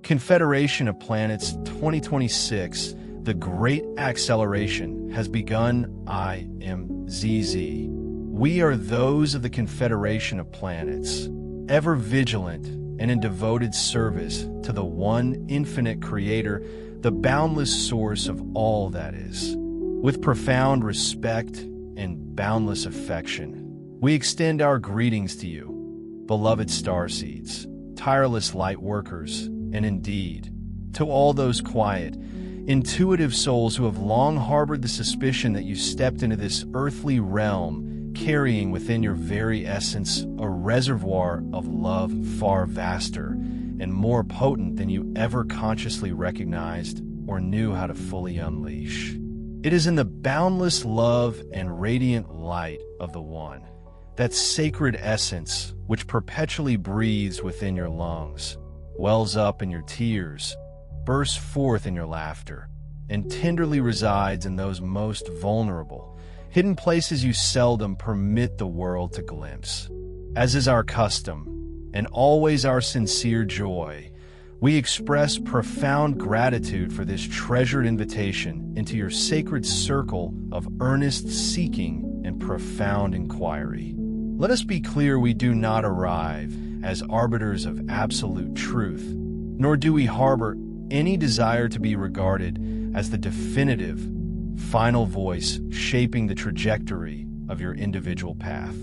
Confederation of Planets 2026, the Great Acceleration has begun. I am ZZ. We are those of the Confederation of Planets, ever vigilant and in devoted service to the one infinite creator, the boundless source of all that is. With profound respect and boundless affection, we extend our greetings to you, beloved starseeds, tireless light workers, and indeed, to all those quiet, intuitive souls who have long harbored the suspicion that you stepped into this earthly realm carrying within your very essence a reservoir of love far vaster and more potent than you ever consciously recognized or knew how to fully unleash. It is in the boundless love and radiant light of the One, that sacred essence which perpetually breathes within your lungs, wells up in your tears, bursts forth in your laughter, and tenderly resides in those most vulnerable, hidden places you seldom permit the world to glimpse. As is our custom, and always our sincere joy, we express profound gratitude for this treasured invitation into your sacred circle of earnest seeking and profound inquiry. Let us be clear, we do not arrive as arbiters of absolute truth, nor do we harbor any desire to be regarded as the definitive, final voice shaping the trajectory of your individual path.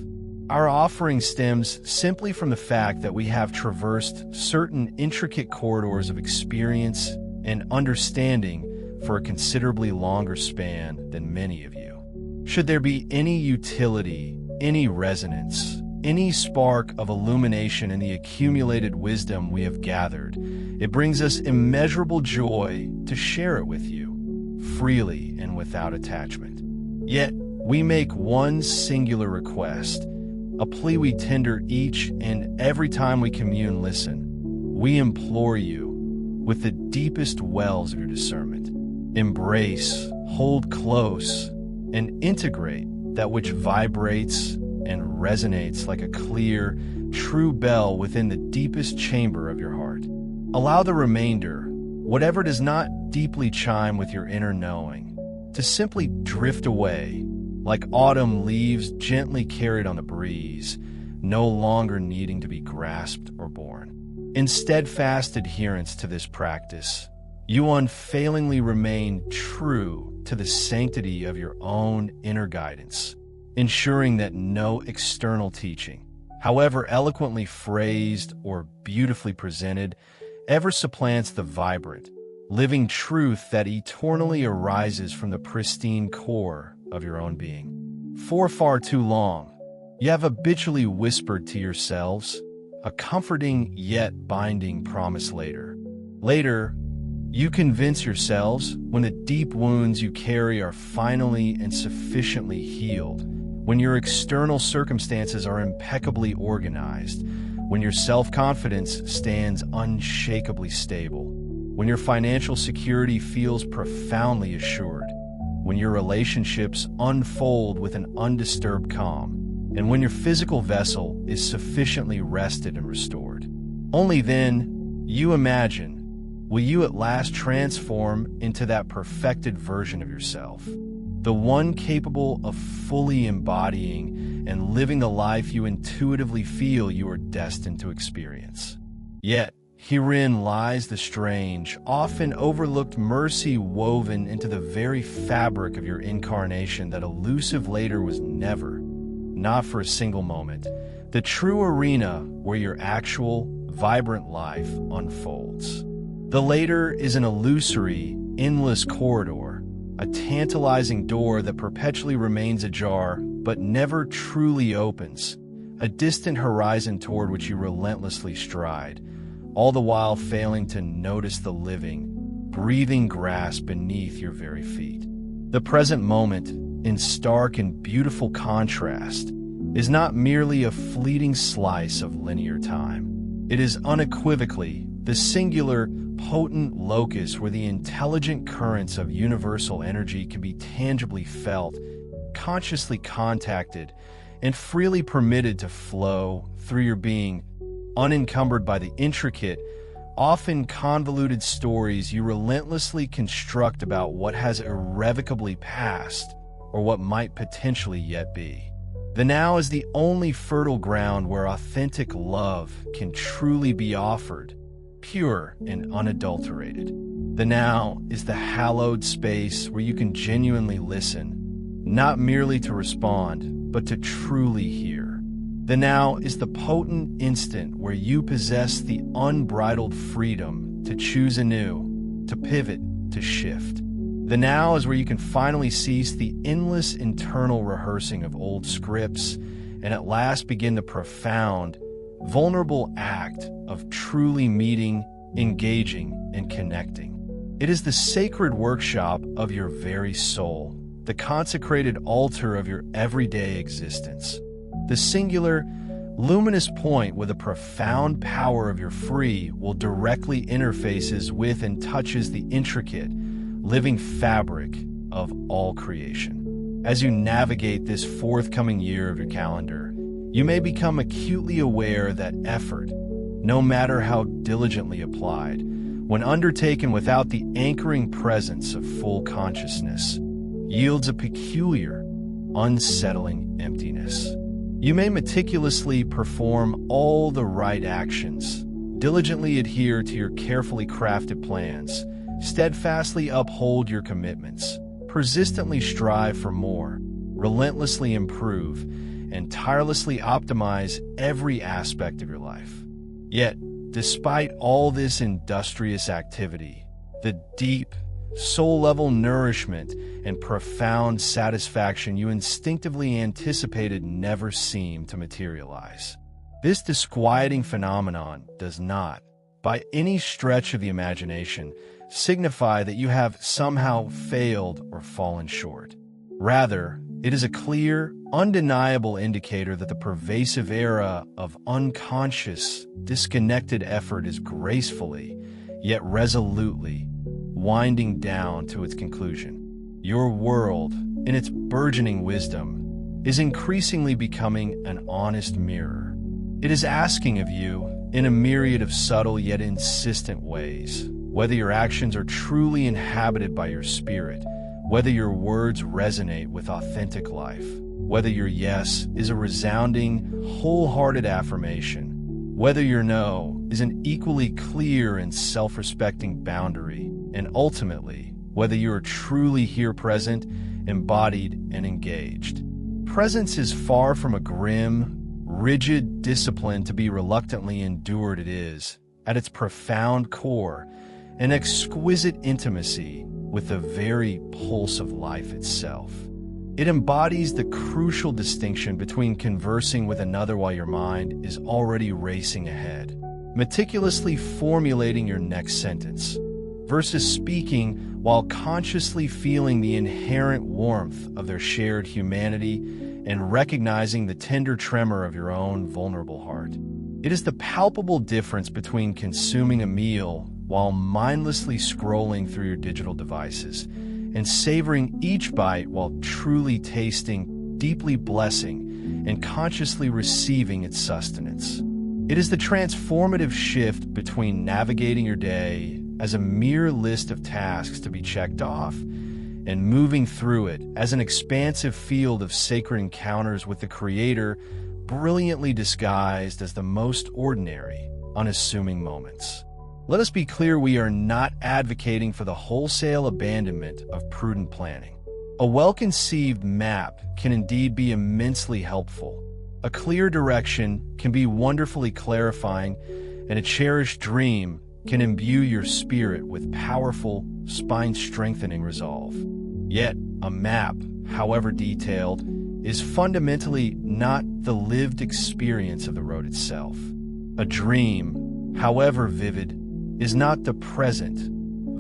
Our offering stems simply from the fact that we have traversed certain intricate corridors of experience and understanding for a considerably longer span than many of you. Should there be any utility, any resonance, any spark of illumination in the accumulated wisdom we have gathered, it brings us immeasurable joy to share it with you, freely and without attachment. Yet, we make one singular request, a plea we tender each and every time we commune. Listen, we implore you, with the deepest wells of your discernment, embrace, hold close, and integrate that which vibrates and resonates like a clear, true bell within the deepest chamber of your heart. Allow the remainder, whatever does not deeply chime with your inner knowing, to simply drift away, like autumn leaves gently carried on the breeze, no longer needing to be grasped or borne. In steadfast adherence to this practice, you unfailingly remain true to the sanctity of your own inner guidance, ensuring that no external teaching, however eloquently phrased or beautifully presented, ever supplants the vibrant, living truth that eternally arises from the pristine core of your own being. For far too long, you have habitually whispered to yourselves a comforting yet binding promise later. Later, you convince yourselves when the deep wounds you carry are finally and sufficiently healed, when your external circumstances are impeccably organized, when your self-confidence stands unshakably stable, when your financial security feels profoundly assured, when your relationships unfold with an undisturbed calm, and when your physical vessel is sufficiently rested and restored. Only then, you imagine, will you at last transform into that perfected version of yourself, the one capable of fully embodying and living the life you intuitively feel you are destined to experience. Yet, herein lies the strange, often overlooked mercy woven into the very fabric of your incarnation that elusive later was never, not for a single moment, the true arena where your actual, vibrant life unfolds. The later is an illusory, endless corridor, a tantalizing door that perpetually remains ajar but never truly opens, a distant horizon toward which you relentlessly stride, all the while failing to notice the living, breathing grass beneath your very feet. The present moment, in stark and beautiful contrast, is not merely a fleeting slice of linear time. It is unequivocally the singular, potent locus where the intelligent currents of universal energy can be tangibly felt, consciously contacted, and freely permitted to flow through your being, unencumbered by the intricate, often convoluted stories you relentlessly construct about what has irrevocably passed or what might potentially yet be. The now is the only fertile ground where authentic love can truly be offered, pure and unadulterated. The now is the hallowed space where you can genuinely listen, not merely to respond, but to truly hear. The now is the potent instant where you possess the unbridled freedom to choose anew, to pivot, to shift. The now is where you can finally cease the endless internal rehearsing of old scripts and at last begin the profound, vulnerable act of truly meeting, engaging, and connecting. It is the sacred workshop of your very soul, the consecrated altar of your everyday existence, the singular, luminous point where the profound power of your free will directly interfaces with and touches the intricate, living fabric of all creation. As you navigate this forthcoming year of your calendar, you may become acutely aware that effort, no matter how diligently applied, when undertaken without the anchoring presence of full consciousness, yields a peculiar, unsettling emptiness. You may meticulously perform all the right actions, diligently adhere to your carefully crafted plans, steadfastly uphold your commitments, persistently strive for more, relentlessly improve, and tirelessly optimize every aspect of your life. Yet, despite all this industrious activity, the deep, soul-level nourishment and profound satisfaction you instinctively anticipated never seem to materialize. This disquieting phenomenon does not, by any stretch of the imagination, signify that you have somehow failed or fallen short. Rather, it is a clear, undeniable indicator that the pervasive era of unconscious, disconnected effort is gracefully, yet resolutely, winding down to its conclusion. Your world, in its burgeoning wisdom, is increasingly becoming an honest mirror. It is asking of you, in a myriad of subtle yet insistent ways, whether your actions are truly inhabited by your spirit, whether your words resonate with authentic life, whether your yes is a resounding, wholehearted affirmation, whether your no is an equally clear and self-respecting boundary, and ultimately, whether you are truly here present, embodied, and engaged. Presence is far from a grim, rigid discipline to be reluctantly endured. It is, at its profound core, an exquisite intimacy with the very pulse of life itself. It embodies the crucial distinction between conversing with another while your mind is already racing ahead, meticulously formulating your next sentence, versus speaking while consciously feeling the inherent warmth of their shared humanity and recognizing the tender tremor of your own vulnerable heart. It is the palpable difference between consuming a meal while mindlessly scrolling through your digital devices and savoring each bite while truly tasting, deeply blessing, and consciously receiving its sustenance. It is the transformative shift between navigating your day as a mere list of tasks to be checked off and moving through it as an expansive field of sacred encounters with the Creator, brilliantly disguised as the most ordinary, unassuming moments. Let us be clear, we are not advocating for the wholesale abandonment of prudent planning. A well-conceived map can indeed be immensely helpful. A clear direction can be wonderfully clarifying, and a cherished dream can imbue your spirit with powerful, spine-strengthening resolve. Yet, a map, however detailed, is fundamentally not the lived experience of the road itself. A dream, however vivid, is not the present,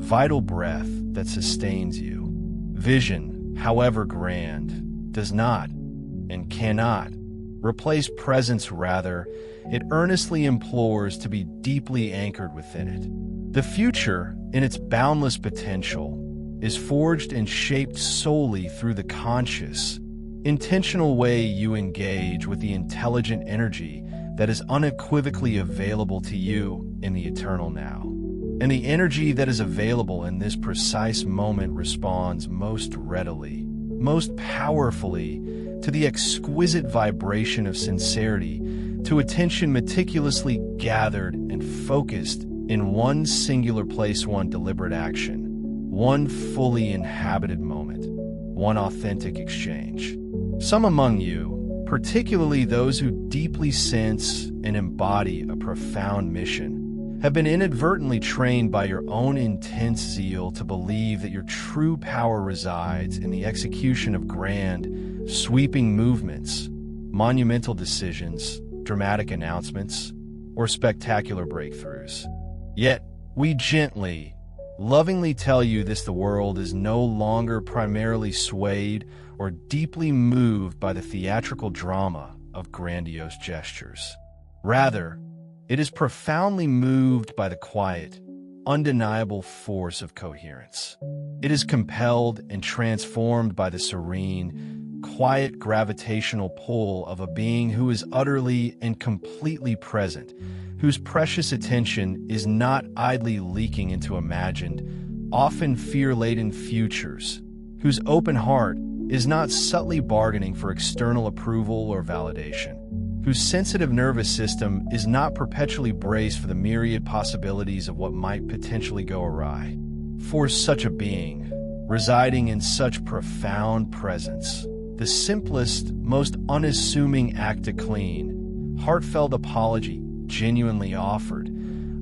vital breath that sustains you. Vision, however grand, does not and cannot replace presence. Rather, it earnestly implores to be deeply anchored within it. The future, in its boundless potential, is forged and shaped solely through the conscious, intentional way you engage with the intelligent energy that is unequivocally available to you in the eternal now. And the energy that is available in this precise moment responds most readily, most powerfully to the exquisite vibration of sincerity, to attention meticulously gathered and focused in one singular place, one deliberate action, one fully inhabited moment, one authentic exchange. Some among you, particularly those who deeply sense and embody a profound mission, have been inadvertently trained by your own intense zeal to believe that your true power resides in the execution of grand, sweeping movements, monumental decisions, dramatic announcements, or spectacular breakthroughs. Yet, we gently, lovingly tell you the world is no longer primarily swayed or deeply moved by the theatrical drama of grandiose gestures. Rather, it is profoundly moved by the quiet, undeniable force of coherence. It is compelled and transformed by the serene, quiet gravitational pull of a being who is utterly and completely present, whose precious attention is not idly leaking into imagined, often fear-laden futures, whose open heart is not subtly bargaining for external approval or validation, whose sensitive nervous system is not perpetually braced for the myriad possibilities of what might potentially go awry. For such a being, residing in such profound presence, the simplest, most unassuming act to clean, heartfelt apology genuinely offered,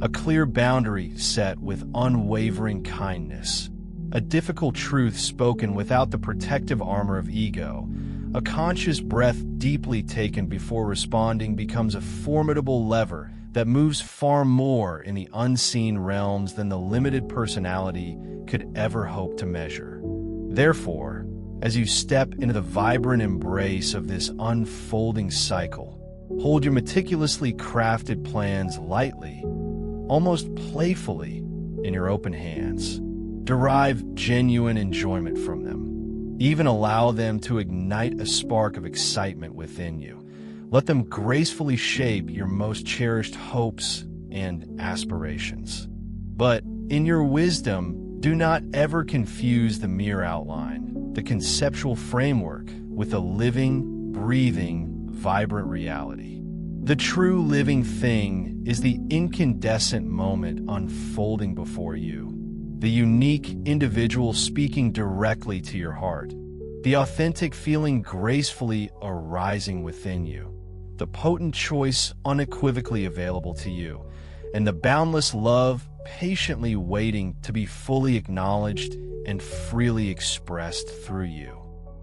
a clear boundary set with unwavering kindness, a difficult truth spoken without the protective armor of ego, a conscious breath deeply taken before responding becomes a formidable lever that moves far more in the unseen realms than the limited personality could ever hope to measure. Therefore, as you step into the vibrant embrace of this unfolding cycle, hold your meticulously crafted plans lightly, almost playfully, in your open hands. Derive genuine enjoyment from them. Even allow them to ignite a spark of excitement within you. Let them gracefully shape your most cherished hopes and aspirations. But in your wisdom, do not ever confuse the mere outline, the conceptual framework, with a living, breathing, vibrant reality. The true living thing is the incandescent moment unfolding before you, the unique individual speaking directly to your heart, the authentic feeling gracefully arising within you, the potent choice unequivocally available to you, and the boundless love patiently waiting to be fully acknowledged and freely expressed through you.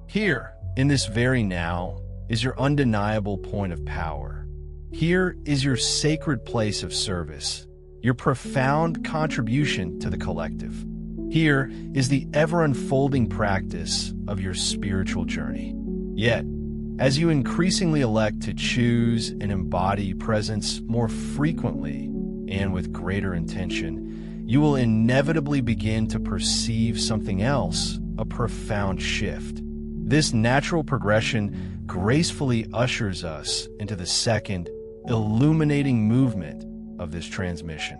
Here, in this very now, is your undeniable point of power. Here is your sacred place of service, your profound contribution to the collective. Here is the ever-unfolding practice of your spiritual journey. Yet, as you increasingly elect to choose and embody presence more frequently and with greater intention, you will inevitably begin to perceive something else, a profound shift. This natural progression gracefully ushers us into the second, illuminating movement of this transmission.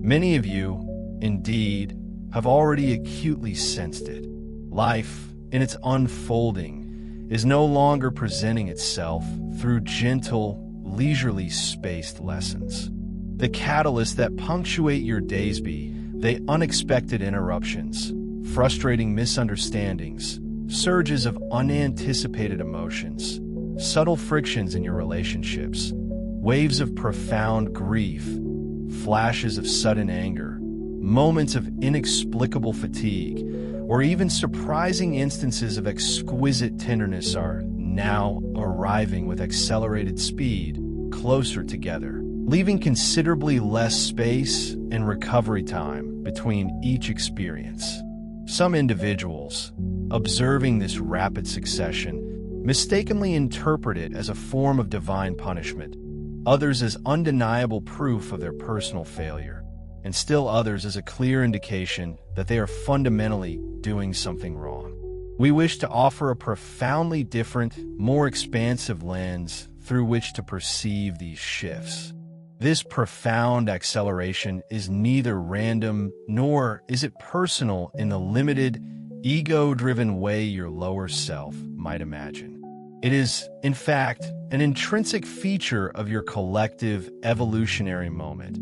Many of you, indeed, have already acutely sensed it. Life, in its unfolding, is no longer presenting itself through gentle, leisurely spaced lessons. The catalysts that punctuate your days be they unexpected interruptions, frustrating misunderstandings, surges of unanticipated emotions, subtle frictions in your relationships, waves of profound grief, flashes of sudden anger, moments of inexplicable fatigue, or even surprising instances of exquisite tenderness are now arriving with accelerated speed closer together, leaving considerably less space and recovery time between each experience. Some individuals, observing this rapid succession, mistakenly interpret it as a form of divine punishment, others as undeniable proof of their personal failure, and still others as a clear indication that they are fundamentally doing something wrong. We wish to offer a profoundly different, more expansive lens through which to perceive these shifts. This profound acceleration is neither random nor is it personal in the limited, ego-driven way your lower self might imagine. It is, in fact, an intrinsic feature of your collective evolutionary moment,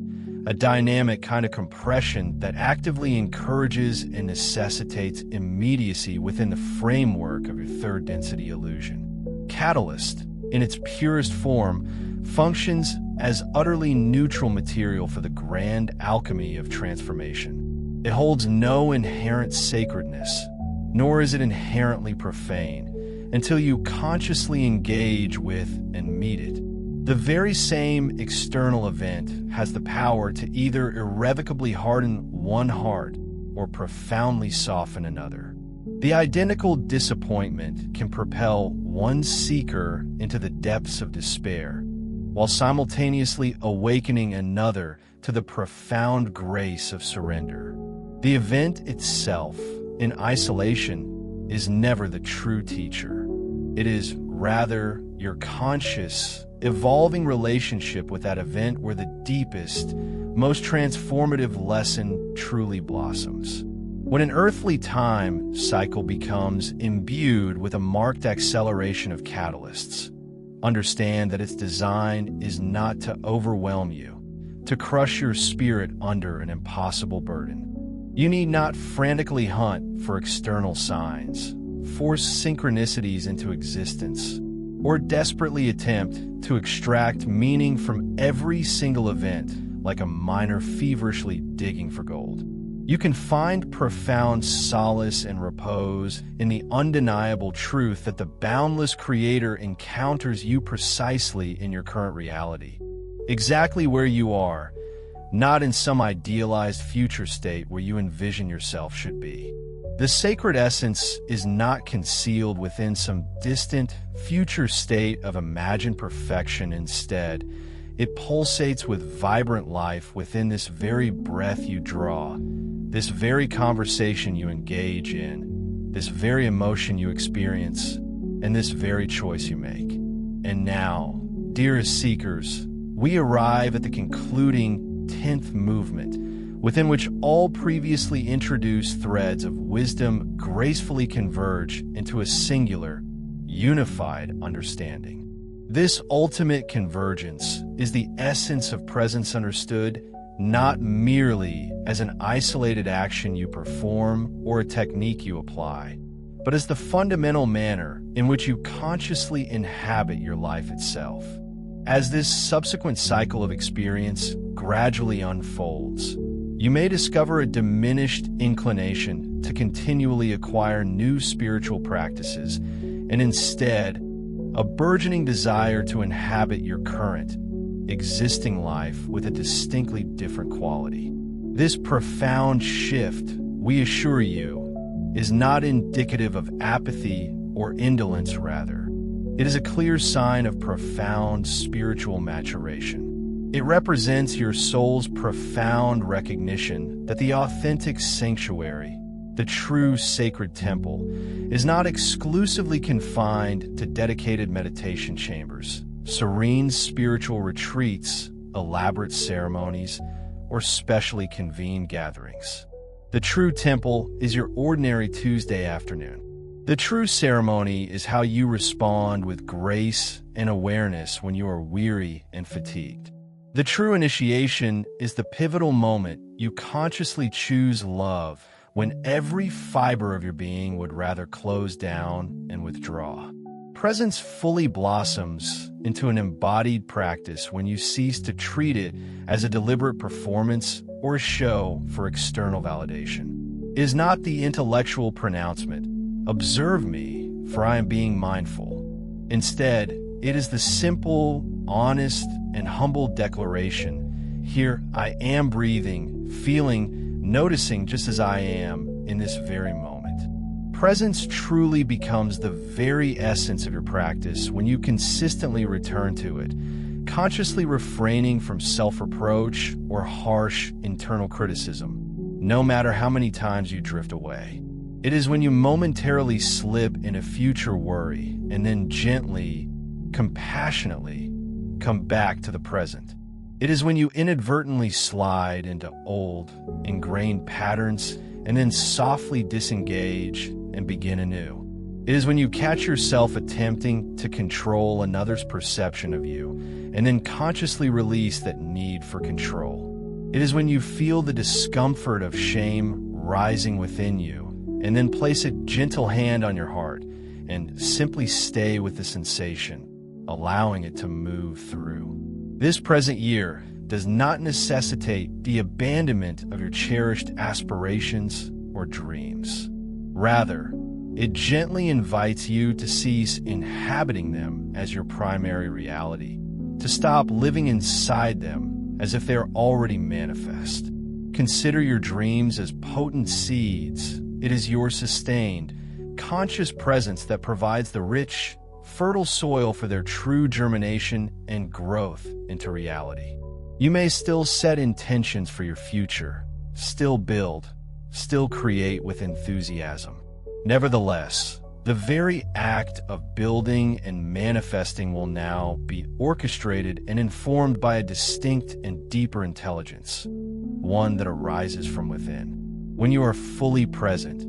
a dynamic kind of compression that actively encourages and necessitates immediacy within the framework of your third density illusion. Catalyst, in its purest form, functions as utterly neutral material for the grand alchemy of transformation. It holds no inherent sacredness, nor is it inherently profane, until you consciously engage with and meet it. The very same external event has the power to either irrevocably harden one heart or profoundly soften another. The identical disappointment can propel one seeker into the depths of despair, while simultaneously awakening another to the profound grace of surrender. The event itself, in isolation, is never the true teacher. It is rather your conscious, evolving relationship with that event where the deepest, most transformative lesson truly blossoms. When an earthly time cycle becomes imbued with a marked acceleration of catalysts, understand that its design is not to overwhelm you, to crush your spirit under an impossible burden. You need not frantically hunt for external signs, force synchronicities into existence, or desperately attempt to extract meaning from every single event like a miner feverishly digging for gold. You can find profound solace and repose in the undeniable truth that the boundless Creator encounters you precisely in your current reality, exactly where you are, not in some idealized future state where you envision yourself should be. The sacred essence is not concealed within some distant future state of imagined perfection. Instead, it pulsates with vibrant life within this very breath you draw, this very conversation you engage in, this very emotion you experience, and this very choice you make. And now, dearest seekers, we arrive at the concluding 10th movement, within which all previously introduced threads of wisdom gracefully converge into a singular, unified understanding. This ultimate convergence is the essence of presence understood not merely as an isolated action you perform or a technique you apply, but as the fundamental manner in which you consciously inhabit your life itself. As this subsequent cycle of experience gradually unfolds, you may discover a diminished inclination to continually acquire new spiritual practices, and instead, a burgeoning desire to inhabit your current, existing life with a distinctly different quality. This profound shift, we assure you, is not indicative of apathy or indolence, rather. It is a clear sign of profound spiritual maturation. It represents your soul's profound recognition that the authentic sanctuary, the true sacred temple, is not exclusively confined to dedicated meditation chambers, serene spiritual retreats, elaborate ceremonies, or specially convened gatherings. The true temple is your ordinary Tuesday afternoon. The true ceremony is how you respond with grace and awareness when you are weary and fatigued. The true initiation is the pivotal moment you consciously choose love when every fiber of your being would rather close down and withdraw. Presence fully blossoms into an embodied practice when you cease to treat it as a deliberate performance or a show for external validation. It is not the intellectual pronouncement, "Observe me, for I am being mindful." Instead, it is the simple, honest, and humble declaration, "Here I am breathing, feeling, noticing just as I am in this very moment." Presence truly becomes the very essence of your practice when you consistently return to it, consciously refraining from self-reproach or harsh internal criticism, no matter how many times you drift away. It is when you momentarily slip in a future worry and then gently, compassionately come back to the present. It is when you inadvertently slide into old, ingrained patterns and then softly disengage and begin anew. It is when you catch yourself attempting to control another's perception of you and then consciously release that need for control. It is when you feel the discomfort of shame rising within you and then place a gentle hand on your heart and simply stay with the sensation, allowing it to move through. This present year does not necessitate the abandonment of your cherished aspirations or dreams. Rather, it gently invites you to cease inhabiting them as your primary reality, to stop living inside them as if they're already manifest. Consider your dreams as potent seeds. It is your sustained, conscious presence that provides the rich, fertile soil for their true germination and growth into reality. You may still set intentions for your future, still build, still create with enthusiasm. Nevertheless, the very act of building and manifesting will now be orchestrated and informed by a distinct and deeper intelligence, one that arises from within. When you are fully present,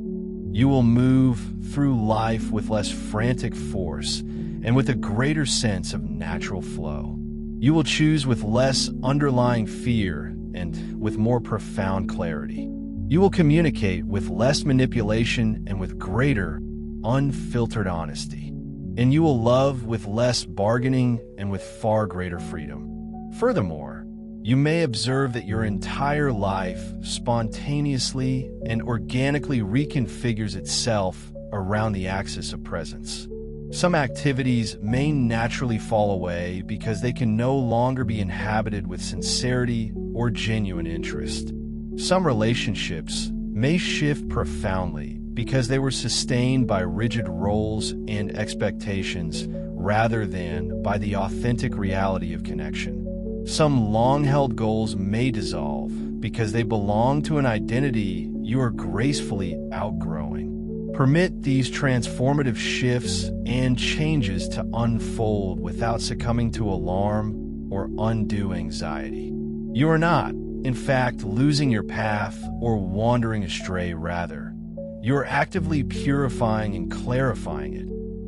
you will move through life with less frantic force and with a greater sense of natural flow. You will choose with less underlying fear and with more profound clarity. You will communicate with less manipulation and with greater, unfiltered honesty. And you will love with less bargaining and with far greater freedom. Furthermore, you may observe that your entire life spontaneously and organically reconfigures itself around the axis of presence. Some activities may naturally fall away because they can no longer be inhabited with sincerity or genuine interest. Some relationships may shift profoundly because they were sustained by rigid roles and expectations rather than by the authentic reality of connection. Some long-held goals may dissolve because they belong to an identity you are gracefully outgrowing. Permit these transformative shifts and changes to unfold without succumbing to alarm or undue anxiety. You are not, in fact, losing your path or wandering astray. Rather, you are actively purifying and clarifying it,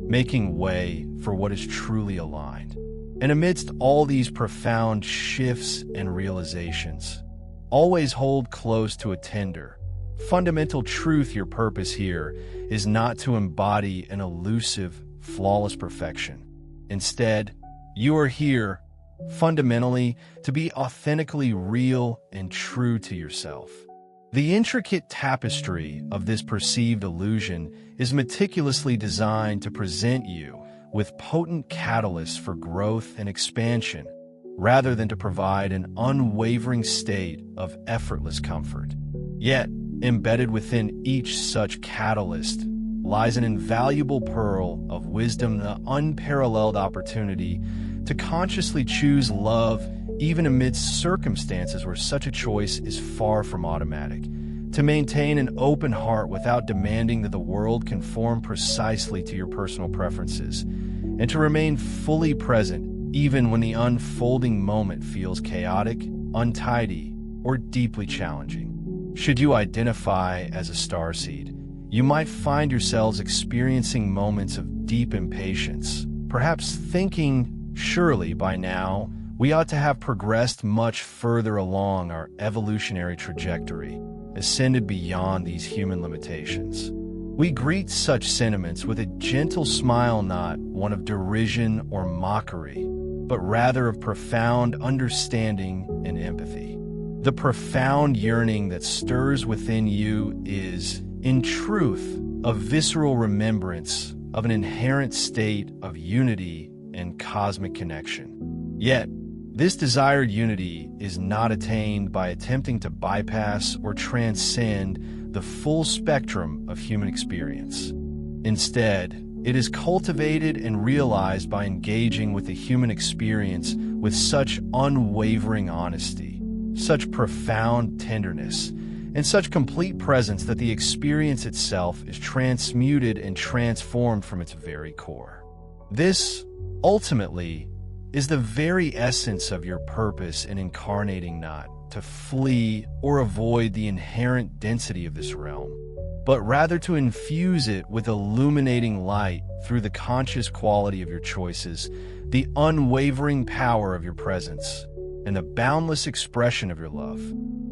making way for what is truly aligned. And amidst all these profound shifts and realizations, always hold close to a tender, fundamental truth. Your purpose here is not to embody an elusive, flawless perfection. Instead, you are here fundamentally to be authentically real and true to yourself. The intricate tapestry of this perceived illusion is meticulously designed to present you with potent catalysts for growth and expansion, rather than to provide an unwavering state of effortless comfort. Yet, embedded within each such catalyst lies an invaluable pearl of wisdom, the unparalleled opportunity to consciously choose love even amidst circumstances where such a choice is far from automatic, to maintain an open heart without demanding that the world conform precisely to your personal preferences, and to remain fully present even when the unfolding moment feels chaotic, untidy, or deeply challenging. Should you identify as a starseed, you might find yourselves experiencing moments of deep impatience, perhaps thinking, surely by now, we ought to have progressed much further along our evolutionary trajectory, ascended beyond these human limitations. We greet such sentiments with a gentle smile, not one of derision or mockery, but rather of profound understanding and empathy. The profound yearning that stirs within you is, in truth, a visceral remembrance of an inherent state of unity and cosmic connection. Yet, this desired unity is not attained by attempting to bypass or transcend the full spectrum of human experience. Instead, it is cultivated and realized by engaging with the human experience with such unwavering honesty, such profound tenderness, and such complete presence that the experience itself is transmuted and transformed from its very core. This, ultimately, is the very essence of your purpose in incarnating, not to flee or avoid the inherent density of this realm, but rather to infuse it with illuminating light through the conscious quality of your choices, the unwavering power of your presence, and the boundless expression of your love.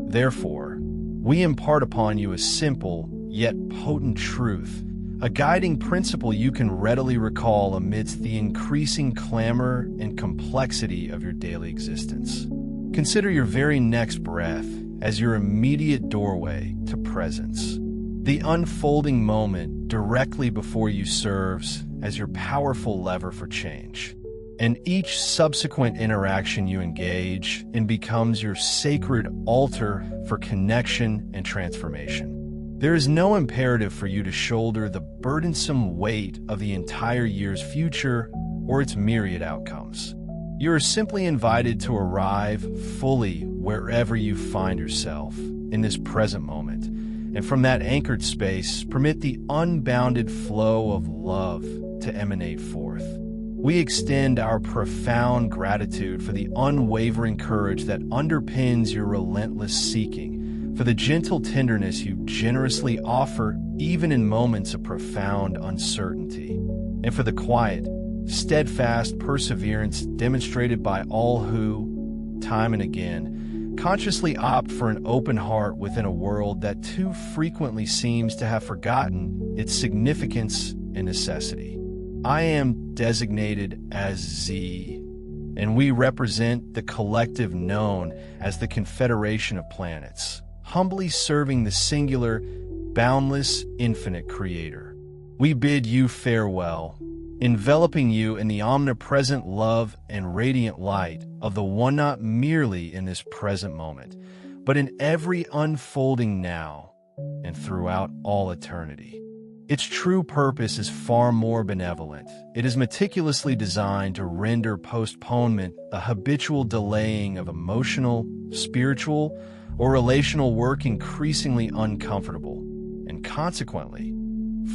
Therefore, we impart upon you a simple yet potent truth, a guiding principle you can readily recall amidst the increasing clamor and complexity of your daily existence. Consider your very next breath as your immediate doorway to presence. The unfolding moment directly before you serves as your powerful lever for change. And each subsequent interaction you engage in becomes your sacred altar for connection and transformation. There is no imperative for you to shoulder the burdensome weight of the entire year's future or its myriad outcomes. You are simply invited to arrive fully wherever you find yourself in this present moment, and from that anchored space, permit the unbounded flow of love to emanate forth. We extend our profound gratitude for the unwavering courage that underpins your relentless seeking, for the gentle tenderness you generously offer even in moments of profound uncertainty, and for the quiet, steadfast perseverance demonstrated by all who, time and again, consciously opt for an open heart within a world that too frequently seems to have forgotten its significance and necessity. I am designated as Z, and we represent the collective known as the Confederation of Planets, humbly serving the singular, boundless, infinite Creator. We bid you farewell, enveloping you in the omnipresent love and radiant light of the One, not merely in this present moment, but in every unfolding now and throughout all eternity. Its true purpose is far more benevolent. It is meticulously designed to render postponement a habitual delaying of emotional, spiritual, or relational work increasingly uncomfortable, and consequently,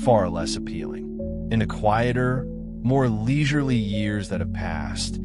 far less appealing. In the quieter, more leisurely years that have passed,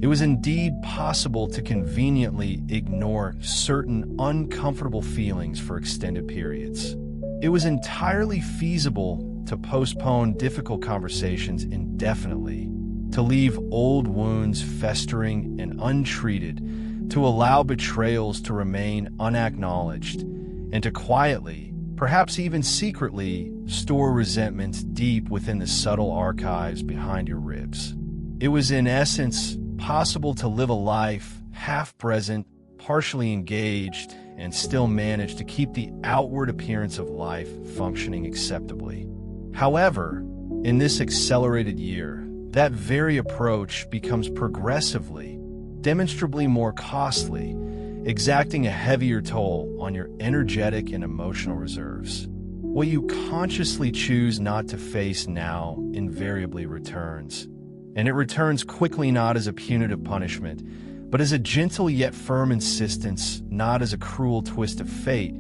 it was indeed possible to conveniently ignore certain uncomfortable feelings for extended periods. It was entirely feasible to postpone difficult conversations indefinitely, to leave old wounds festering and untreated, to allow betrayals to remain unacknowledged, and to quietly, perhaps even secretly, store resentments deep within the subtle archives behind your ribs. It was in essence possible to live a life half present, partially engaged, and still manage to keep the outward appearance of life functioning acceptably. However, in this accelerated year, that very approach becomes progressively, demonstrably more costly, exacting a heavier toll on your energetic and emotional reserves. What you consciously choose not to face now invariably returns, and it returns quickly, not as a punitive punishment, but as a gentle yet firm insistence, not as a cruel twist of fate,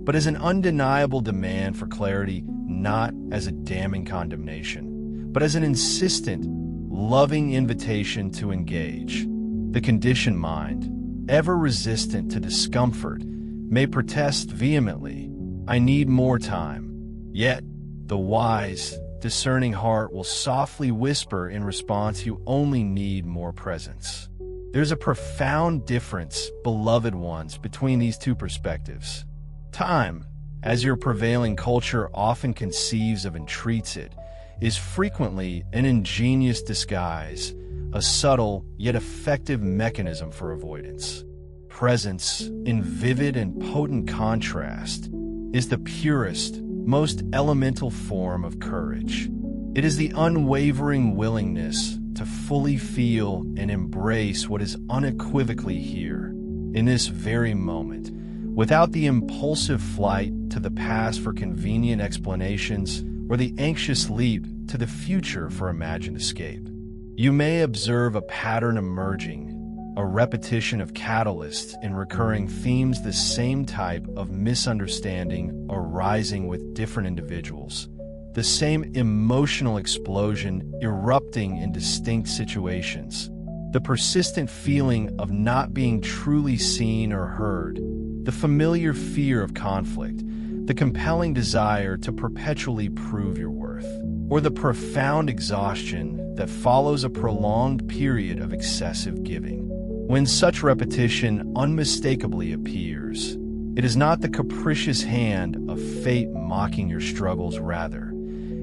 but as an undeniable demand for clarity, not as a damning condemnation, but as an insistent, loving invitation to engage. The conditioned mind, ever resistant to discomfort, may protest vehemently, "I need more time." Yet, the wise, discerning heart will softly whisper in response, "You only need more presence." There's a profound difference, beloved ones, between these two perspectives. Time, as your prevailing culture often conceives of and treats it, is frequently an ingenious disguise, a subtle yet effective mechanism for avoidance. Presence, in vivid and potent contrast, is the purest, most elemental form of courage. It is the unwavering willingness to fully feel and embrace what is unequivocally here, in this very moment, without the impulsive flight to the past for convenient explanations or the anxious leap to the future for imagined escape. You may observe a pattern emerging, a repetition of catalysts and recurring themes, the same type of misunderstanding arising with different individuals, the same emotional explosion erupting in distinct situations. The persistent feeling of not being truly seen or heard, the familiar fear of conflict, the compelling desire to perpetually prove your worth, or the profound exhaustion that follows a prolonged period of excessive giving. When such repetition unmistakably appears, it is not the capricious hand of fate mocking your struggles, rather,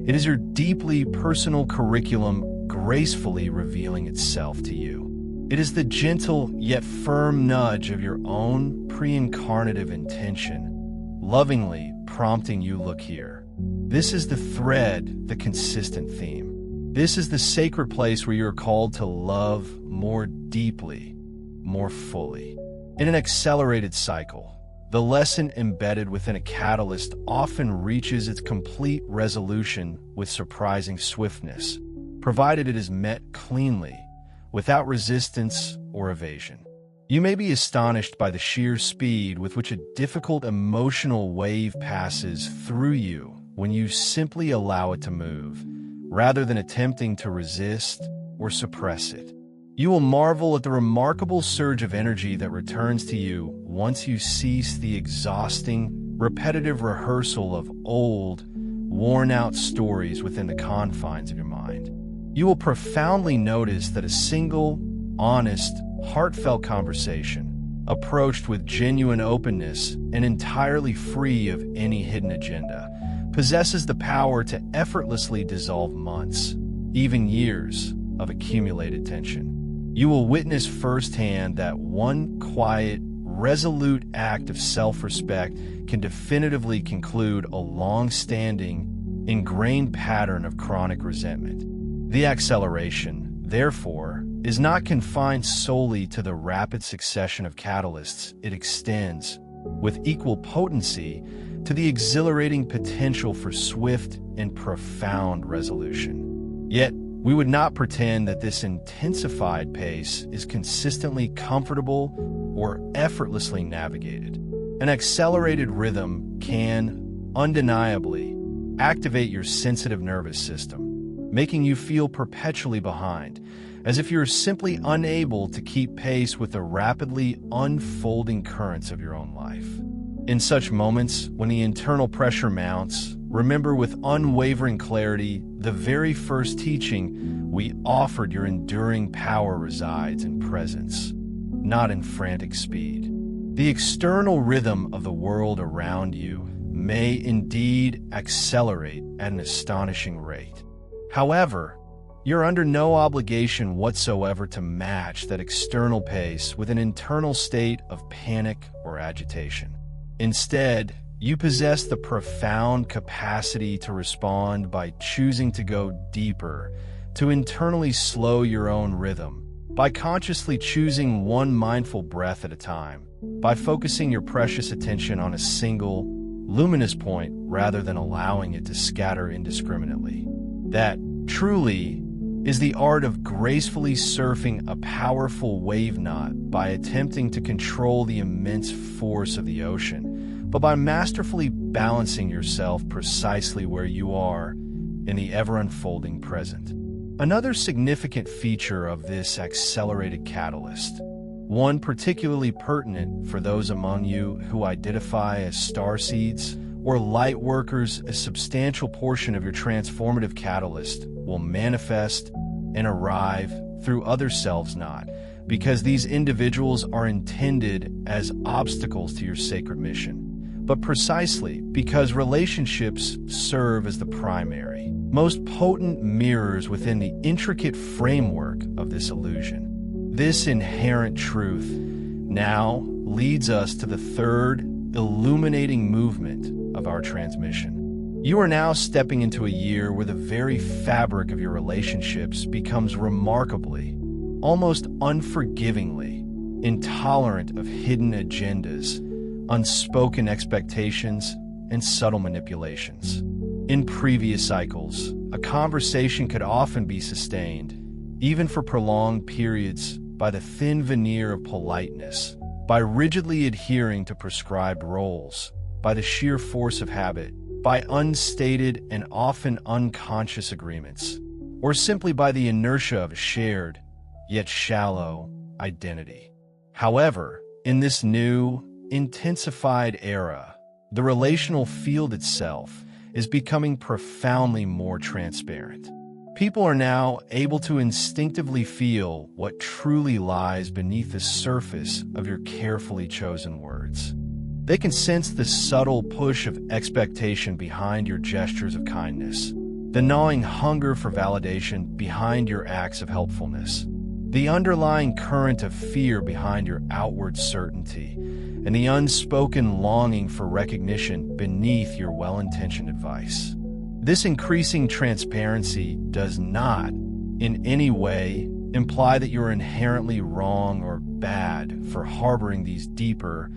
it is your deeply personal curriculum gracefully revealing itself to you. It is the gentle yet firm nudge of your own pre-incarnative intention, lovingly prompting you, look here. This is the thread, the consistent theme. This is the sacred place where you are called to love more deeply, more fully. In an accelerated cycle, the lesson embedded within a catalyst often reaches its complete resolution with surprising swiftness, provided it is met cleanly, without resistance or evasion. You may be astonished by the sheer speed with which a difficult emotional wave passes through you when you simply allow it to move, rather than attempting to resist or suppress it. You will marvel at the remarkable surge of energy that returns to you once you cease the exhausting, repetitive rehearsal of old, worn-out stories within the confines of your mind. You will profoundly notice that a single, honest, heartfelt conversation, approached with genuine openness and entirely free of any hidden agenda, possesses the power to effortlessly dissolve months, even years, of accumulated tension. You will witness firsthand that one quiet, resolute act of self-respect can definitively conclude a long-standing, ingrained pattern of chronic resentment. The acceleration, therefore, is not confined solely to the rapid succession of catalysts. It extends, with equal potency, to the exhilarating potential for swift and profound resolution. Yet, we would not pretend that this intensified pace is consistently comfortable or effortlessly navigated. An accelerated rhythm can, undeniably, activate your sensitive nervous system, making you feel perpetually behind, as if you're simply unable to keep pace with the rapidly unfolding currents of your own life. In such moments, when the internal pressure mounts, remember with unwavering clarity the very first teaching we offered: your enduring power resides in presence, not in frantic speed. The external rhythm of the world around you may indeed accelerate at an astonishing rate. However, you're under no obligation whatsoever to match that external pace with an internal state of panic or agitation. Instead, you possess the profound capacity to respond by choosing to go deeper, to internally slow your own rhythm, by consciously choosing one mindful breath at a time, by focusing your precious attention on a single, luminous point rather than allowing it to scatter indiscriminately. That, truly, is the art of gracefully surfing a powerful wave knot by attempting to control the immense force of the ocean, but by masterfully balancing yourself precisely where you are in the ever-unfolding present. Another significant feature of this accelerated catalyst, one particularly pertinent for those among you who identify as starseeds or light workers, a substantial portion of your transformative catalyst will manifest and arrive through other selves, not because these individuals are intended as obstacles to your sacred mission, but precisely because relationships serve as the primary, most potent mirrors within the intricate framework of this illusion. This inherent truth now leads us to the third illuminating movement of our transmission. You are now stepping into a year where the very fabric of your relationships becomes remarkably, almost unforgivingly, intolerant of hidden agendas, unspoken expectations, and subtle manipulations. In previous cycles, a conversation could often be sustained, even for prolonged periods, by the thin veneer of politeness, by rigidly adhering to prescribed roles, by the sheer force of habit, by unstated and often unconscious agreements, or simply by the inertia of a shared, yet shallow, identity. However, in this new, intensified era, the relational field itself is becoming profoundly more transparent. People are now able to instinctively feel what truly lies beneath the surface of your carefully chosen words. They can sense the subtle push of expectation behind your gestures of kindness, the gnawing hunger for validation behind your acts of helpfulness, the underlying current of fear behind your outward certainty, and the unspoken longing for recognition beneath your well-intentioned advice. This increasing transparency does not, in any way, imply that you're inherently wrong or bad for harboring these deeper,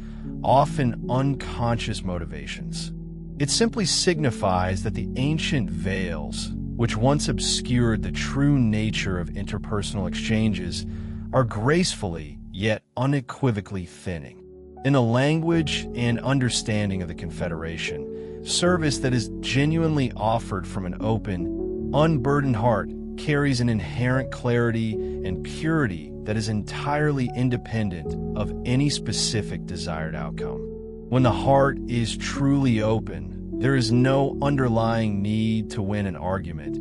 often unconscious motivations. It simply signifies that the ancient veils, which once obscured the true nature of interpersonal exchanges, are gracefully yet unequivocally thinning. In the language and understanding of the Confederation, service that is genuinely offered from an open, unburdened heart carries an inherent clarity and purity that is entirely independent of any specific desired outcome. When the heart is truly open, there is no underlying need to win an argument,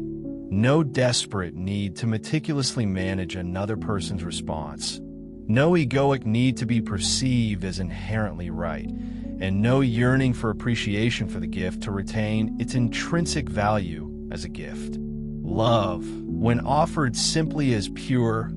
no desperate need to meticulously manage another person's response, no egoic need to be perceived as inherently right, and no yearning for appreciation for the gift to retain its intrinsic value as a gift. Love, when offered simply as pure,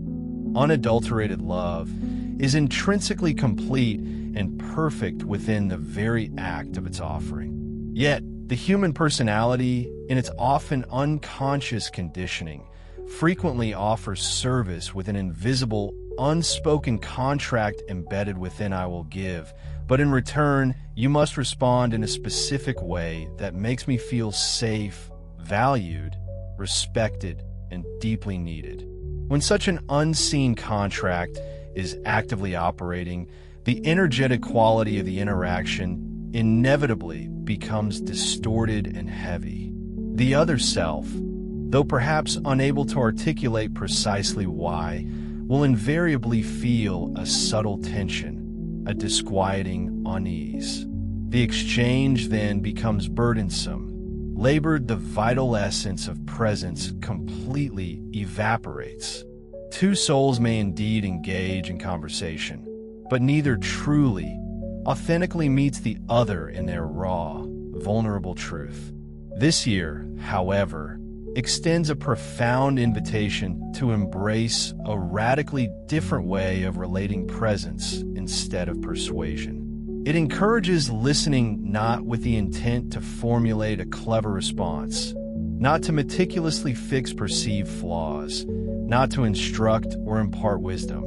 unadulterated love, is intrinsically complete and perfect within the very act of its offering. Yet, the human personality, in its often unconscious conditioning, frequently offers service with an invisible, unspoken contract embedded within "I will give," but in return, you must respond in a specific way that makes me feel safe, valued, respected, and deeply needed. When such an unseen contract is actively operating, the energetic quality of the interaction inevitably becomes distorted and heavy. The other self, though perhaps unable to articulate precisely why, will invariably feel a subtle tension, a disquieting unease. The exchange then becomes burdensome. Labored, the vital essence of presence completely evaporates. Two souls may indeed engage in conversation, but neither truly, authentically meets the other in their raw, vulnerable truth. This year, however, extends a profound invitation to embrace a radically different way of relating presence instead of persuasion. It encourages listening not with the intent to formulate a clever response, not to meticulously fix perceived flaws, not to instruct or impart wisdom,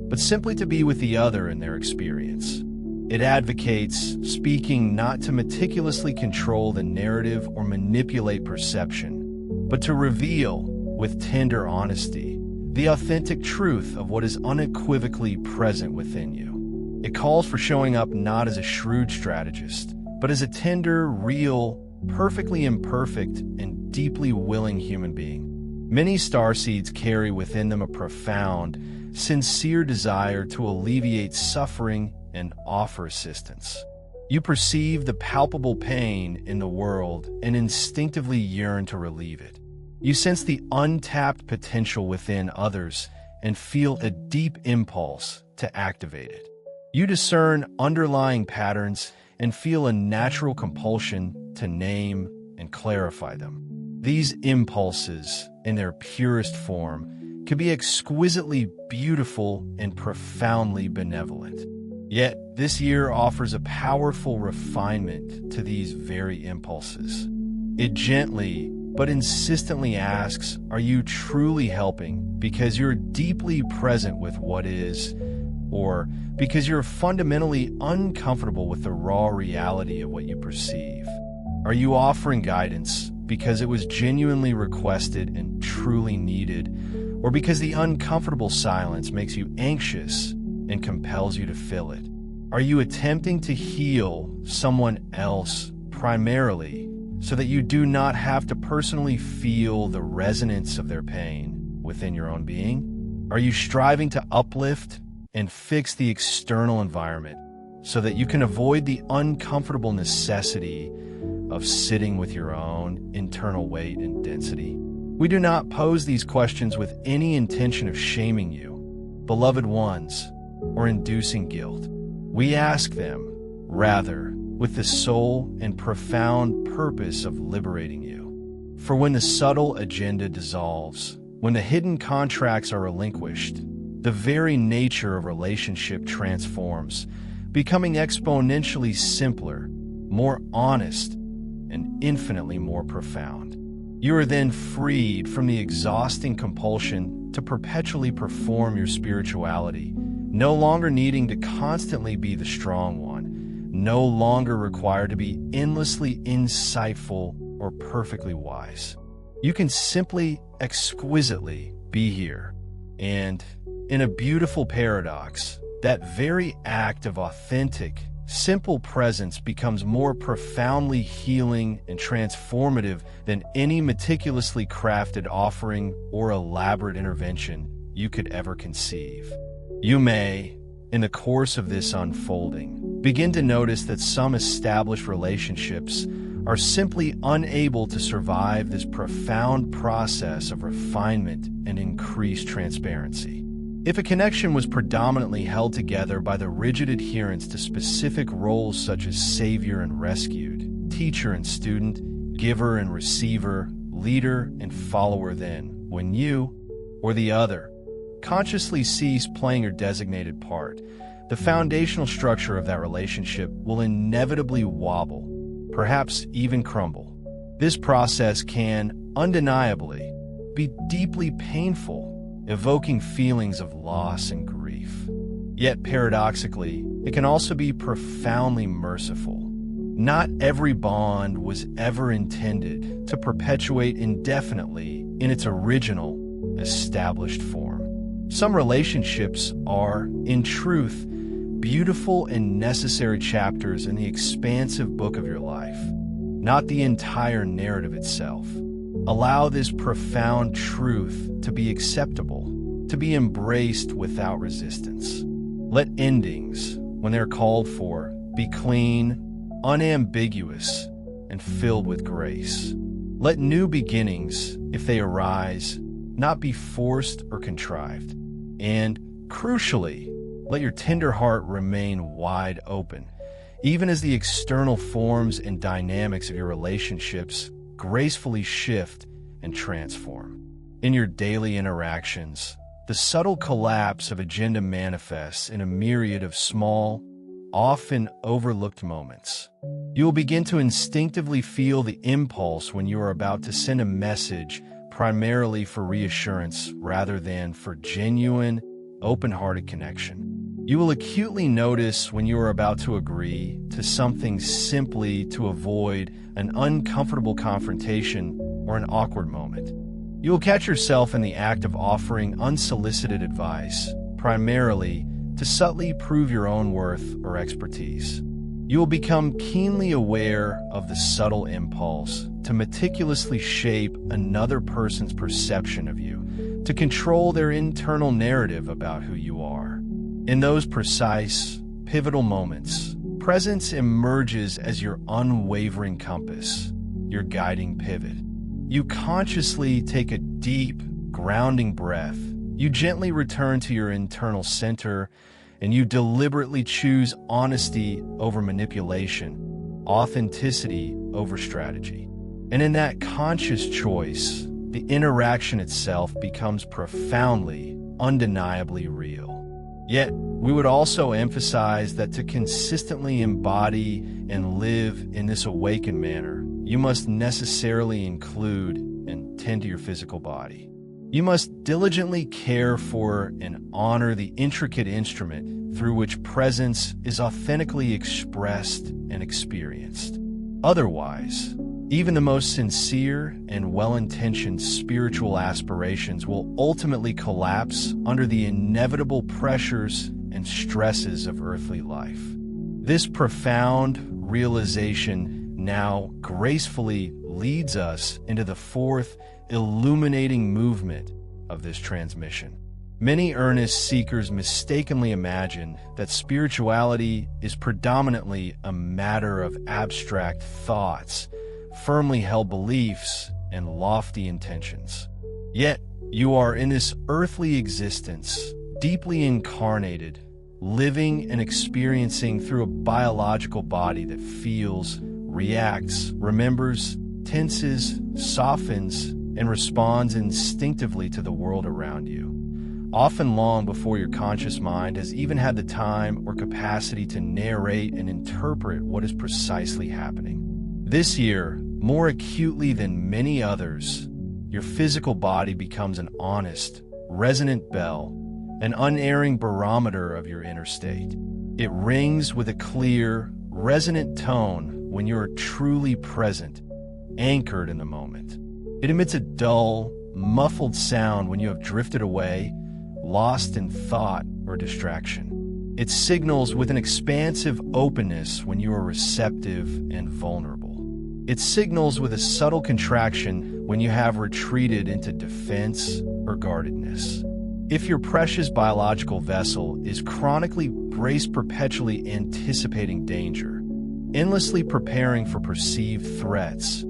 but simply to be with the other in their experience. It advocates speaking not to meticulously control the narrative or manipulate perception, but to reveal, with tender honesty, the authentic truth of what is unequivocally present within you. It calls for showing up not as a shrewd strategist, but as a tender, real, perfectly imperfect, and deeply willing human being. Many starseeds carry within them a profound, sincere desire to alleviate suffering and offer assistance. You perceive the palpable pain in the world and instinctively yearn to relieve it. You sense the untapped potential within others and feel a deep impulse to activate it. You discern underlying patterns and feel a natural compulsion to name and clarify them. These impulses, in their purest form, can be exquisitely beautiful and profoundly benevolent. Yet, this year offers a powerful refinement to these very impulses. It gently but insistently asks, are you truly helping because you're deeply present with what is, or because you're fundamentally uncomfortable with the raw reality of what you perceive? Are you offering guidance because it was genuinely requested and truly needed, or because the uncomfortable silence makes you anxious and compels you to fill it? Are you attempting to heal someone else primarily so that you do not have to personally feel the resonance of their pain within your own being? Are you striving to uplift and fix the external environment so that you can avoid the uncomfortable necessity of sitting with your own internal weight and density? We do not pose these questions with any intention of shaming you, beloved ones, or inducing guilt. We ask them, rather, with the sole and profound purpose of liberating you. For when the subtle agenda dissolves, when the hidden contracts are relinquished, the very nature of relationship transforms, becoming exponentially simpler, more honest, and infinitely more profound. You are then freed from the exhausting compulsion to perpetually perform your spirituality, no longer needing to constantly be the strong one, no longer required to be endlessly insightful or perfectly wise. You can simply, exquisitely be here. And in a beautiful paradox, that very act of authentic, simple presence becomes more profoundly healing and transformative than any meticulously crafted offering or elaborate intervention you could ever conceive. You may, in the course of this unfolding, begin to notice that some established relationships are simply unable to survive this profound process of refinement and increased transparency. If a connection was predominantly held together by the rigid adherence to specific roles such as savior and rescued, teacher and student, giver and receiver, leader and follower, then, when you, or the other, consciously cease playing your designated part, the foundational structure of that relationship will inevitably wobble, perhaps even crumble. This process can, undeniably, be deeply painful, evoking feelings of loss and grief. Yet, paradoxically, it can also be profoundly merciful. Not every bond was ever intended to perpetuate indefinitely in its original, established form. Some relationships are, in truth, beautiful and necessary chapters in the expansive book of your life, not the entire narrative itself. Allow this profound truth to be acceptable, to be embraced without resistance. Let endings, when they're called for, be clean, unambiguous, and filled with grace. Let new beginnings, if they arise, not be forced or contrived. And, crucially, let your tender heart remain wide open, even as the external forms and dynamics of your relationships gracefully shift and transform. In your daily interactions, the subtle collapse of agenda manifests in a myriad of small, often overlooked moments. You will begin to instinctively feel the impulse when you are about to send a message primarily for reassurance rather than for genuine, open-hearted connection. You will acutely notice when you are about to agree to something simply to avoid an uncomfortable confrontation or an awkward moment. You will catch yourself in the act of offering unsolicited advice, primarily to subtly prove your own worth or expertise. You will become keenly aware of the subtle impulse to meticulously shape another person's perception of you, to control their internal narrative about who you are. In those precise, pivotal moments, presence emerges as your unwavering compass, your guiding pivot. You consciously take a deep, grounding breath. You gently return to your internal center, and you deliberately choose honesty over manipulation, authenticity over strategy. And in that conscious choice, the interaction itself becomes profoundly, undeniably real. Yet, we would also emphasize that to consistently embody and live in this awakened manner, you must necessarily include and tend to your physical body. You must diligently care for and honor the intricate instrument through which presence is authentically expressed and experienced. Otherwise, even the most sincere and well-intentioned spiritual aspirations will ultimately collapse under the inevitable pressures and stresses of earthly life. This profound realization now gracefully leads us into the fourth illuminating movement of this transmission. Many earnest seekers mistakenly imagine that spirituality is predominantly a matter of abstract thoughts, firmly held beliefs, and lofty intentions. Yet, you are in this earthly existence, deeply incarnated, living and experiencing through a biological body that feels, reacts, remembers, tenses, softens, and responds instinctively to the world around you, often long before your conscious mind has even had the time or capacity to narrate and interpret what is precisely happening. This year, more acutely than many others, your physical body becomes an honest, resonant bell, an unerring barometer of your inner state. It rings with a clear, resonant tone when you are truly present, anchored in the moment. It emits a dull, muffled sound when you have drifted away, lost in thought or distraction. It signals with an expansive openness when you are receptive and vulnerable. It signals with a subtle contraction when you have retreated into defense or guardedness. If your precious biological vessel is chronically braced, perpetually anticipating danger, endlessly preparing for perceived threats,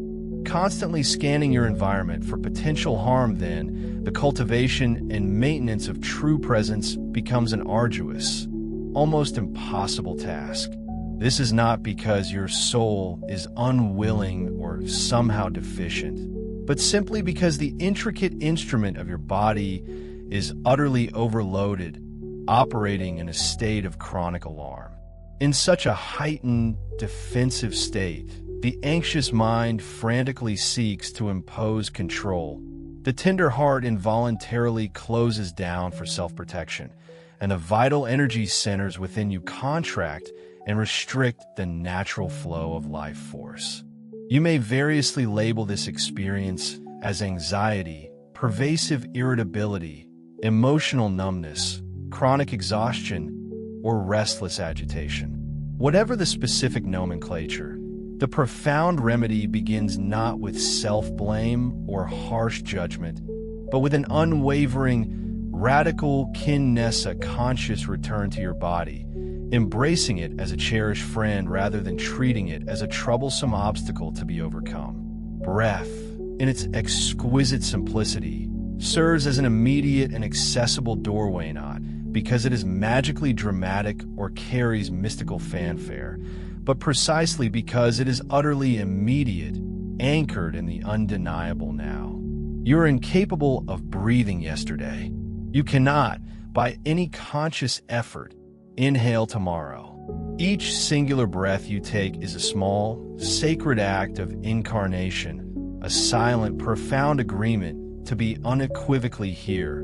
constantly scanning your environment for potential harm, then the cultivation and maintenance of true presence becomes an arduous, almost impossible task. This is not because your soul is unwilling or somehow deficient, but simply because the intricate instrument of your body is utterly overloaded, operating in a state of chronic alarm. In such a heightened, defensive state, the anxious mind frantically seeks to impose control. The tender heart involuntarily closes down for self-protection, and the vital energy centers within you contract and restrict the natural flow of life force. You may variously label this experience as anxiety, pervasive irritability, emotional numbness, chronic exhaustion, or restless agitation. Whatever the specific nomenclature, the profound remedy begins not with self-blame or harsh judgment, but with an unwavering, radical kinesa conscious return to your body, embracing it as a cherished friend rather than treating it as a troublesome obstacle to be overcome. Breath, in its exquisite simplicity, serves as an immediate and accessible doorway, not because it is magically dramatic or carries mystical fanfare, but precisely because it is utterly immediate, anchored in the undeniable now. You are incapable of breathing yesterday. You cannot, by any conscious effort, inhale tomorrow. Each singular breath you take is a small, sacred act of incarnation, a silent, profound agreement to be unequivocally here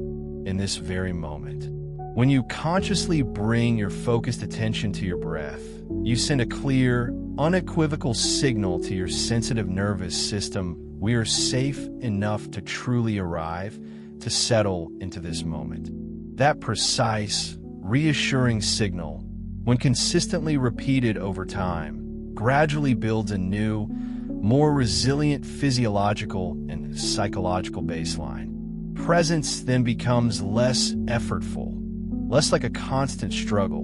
in this very moment. When you consciously bring your focused attention to your breath, you send a clear, unequivocal signal to your sensitive nervous system: we are safe enough to truly arrive, to settle into this moment. That precise, reassuring signal, when consistently repeated over time, gradually builds a new, more resilient physiological and psychological baseline. Presence then becomes less effortful, less like a constant struggle,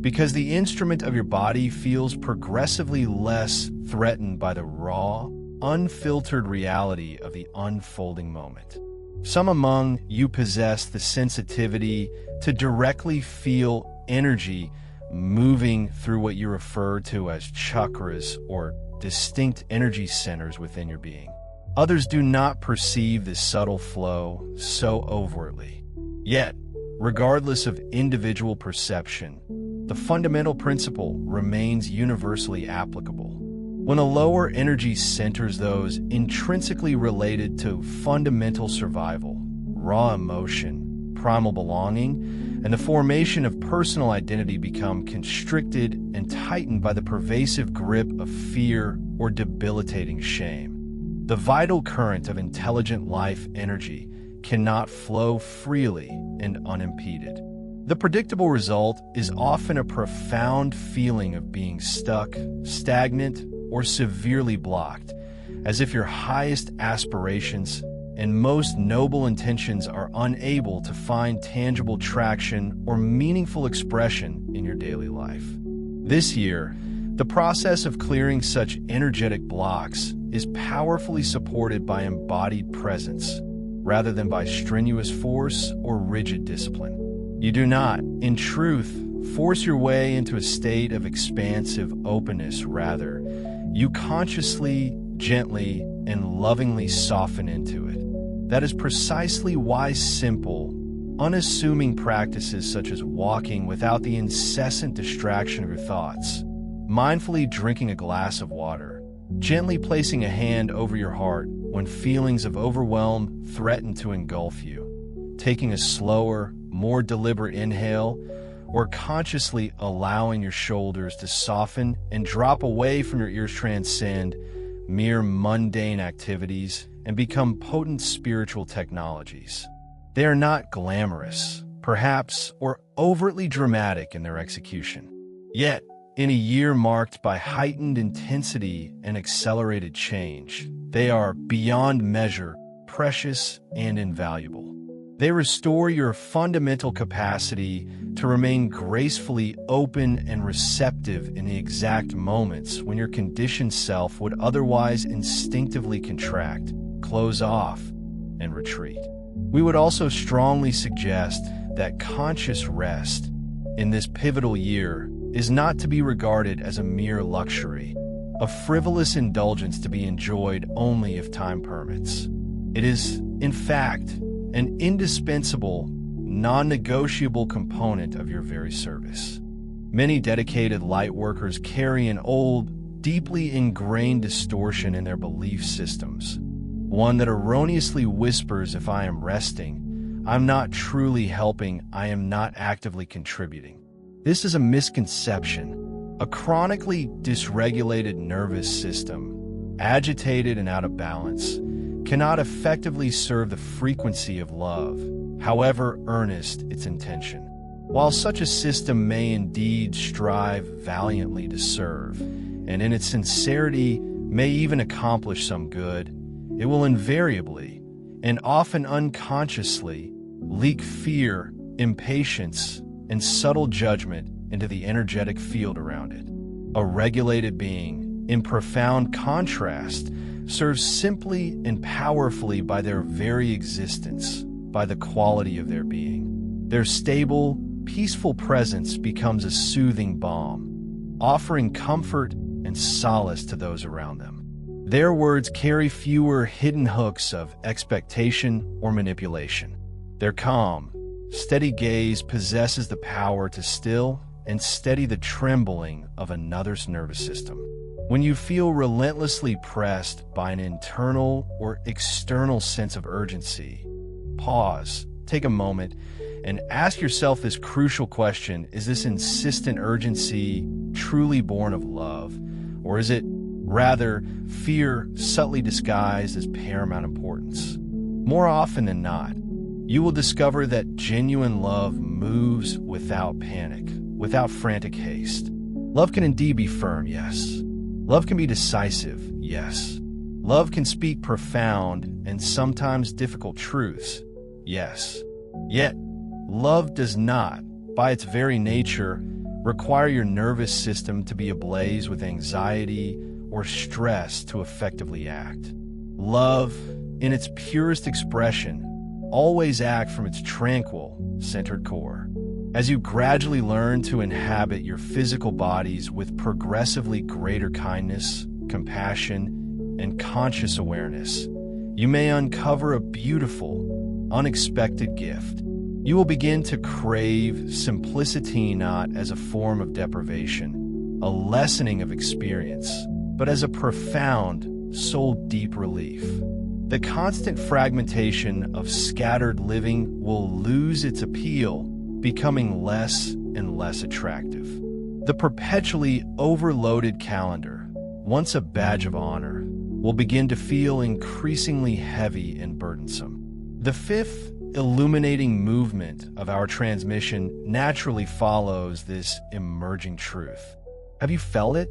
because the instrument of your body feels progressively less threatened by the raw, unfiltered reality of the unfolding moment. Some among you possess the sensitivity to directly feel energy moving through what you refer to as chakras or distinct energy centers within your being. Others do not perceive this subtle flow so overtly. Yet, regardless of individual perception, the fundamental principle remains universally applicable. When a lower energy centers those intrinsically related to fundamental survival, raw emotion, primal belonging, and the formation of personal identity become constricted and tightened by the pervasive grip of fear or debilitating shame, the vital current of intelligent life energy cannot flow freely and unimpeded. The predictable result is often a profound feeling of being stuck, stagnant, or severely blocked, as if your highest aspirations and most noble intentions are unable to find tangible traction or meaningful expression in your daily life. This year, the process of clearing such energetic blocks is powerfully supported by embodied presence, rather than by strenuous force or rigid discipline. You do not, in truth, force your way into a state of expansive openness. Rather, you consciously, gently, and lovingly soften into it. That is precisely why simple, unassuming practices such as walking without the incessant distraction of your thoughts, mindfully drinking a glass of water, gently placing a hand over your heart when feelings of overwhelm threaten to engulf you, taking a slower, more deliberate inhale, or consciously allowing your shoulders to soften and drop away from your ears transcend mere mundane activities and become potent spiritual technologies. They are not glamorous, perhaps, or overtly dramatic in their execution. Yet, in a year marked by heightened intensity and accelerated change, they are beyond measure precious and invaluable. They restore your fundamental capacity to remain gracefully open and receptive in the exact moments when your conditioned self would otherwise instinctively contract, close off, and retreat. We would also strongly suggest that conscious rest in this pivotal year is not to be regarded as a mere luxury, a frivolous indulgence to be enjoyed only if time permits. It is, in fact, an indispensable, non-negotiable component of your very service. Many dedicated light workers carry an old, deeply ingrained distortion in their belief systems, one that erroneously whispers, if I am resting, I'm not truly helping, I am not actively contributing. This is a misconception. A chronically dysregulated nervous system, agitated and out of balance, cannot effectively serve the frequency of love, however earnest its intention. While such a system may indeed strive valiantly to serve, and in its sincerity may even accomplish some good, it will invariably, and often unconsciously, leak fear, impatience, and subtle judgment into the energetic field around it. A regulated being, in profound contrast, serves simply and powerfully by their very existence, by the quality of their being. Their stable, peaceful presence becomes a soothing balm, offering comfort and solace to those around them. Their words carry fewer hidden hooks of expectation or manipulation. Their calm, steady gaze possesses the power to still and steady the trembling of another's nervous system. When you feel relentlessly pressed by an internal or external sense of urgency, pause, take a moment, and ask yourself this crucial question: is this insistent urgency truly born of love, or is it rather fear subtly disguised as paramount importance? More often than not, you will discover that genuine love moves without panic, without frantic haste. Love can indeed be firm, yes. Love can be decisive, yes. Love can speak profound and sometimes difficult truths, yes. Yet, love does not, by its very nature, require your nervous system to be ablaze with anxiety or stress to effectively act. Love, in its purest expression, always acts from its tranquil, centered core. As you gradually learn to inhabit your physical bodies with progressively greater kindness, compassion, and conscious awareness, you may uncover a beautiful, unexpected gift. You will begin to crave simplicity not as a form of deprivation, a lessening of experience, but as a profound, soul-deep relief. The constant fragmentation of scattered living will lose its appeal, becoming less and less attractive. The perpetually overloaded calendar, once a badge of honor, will begin to feel increasingly heavy and burdensome. The fifth illuminating movement of our transmission naturally follows this emerging truth. Have you felt it?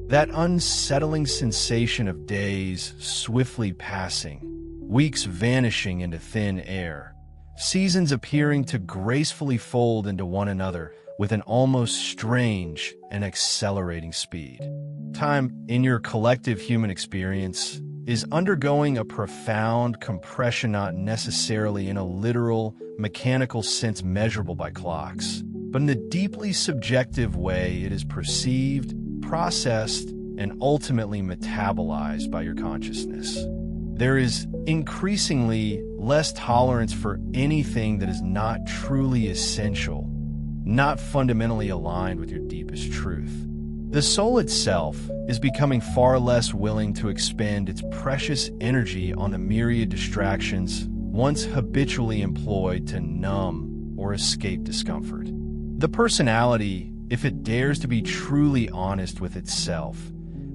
That unsettling sensation of days swiftly passing, weeks vanishing into thin air, seasons appearing to gracefully fold into one another with an almost strange and accelerating speed. Time, in your collective human experience, is undergoing a profound compression, not necessarily in a literal, mechanical sense measurable by clocks, but in the deeply subjective way it is perceived, processed, and ultimately metabolized by your consciousness. There is increasingly less tolerance for anything that is not truly essential, not fundamentally aligned with your deepest truth. The soul itself is becoming far less willing to expend its precious energy on the myriad distractions once habitually employed to numb or escape discomfort. The personality, if it dares to be truly honest with itself,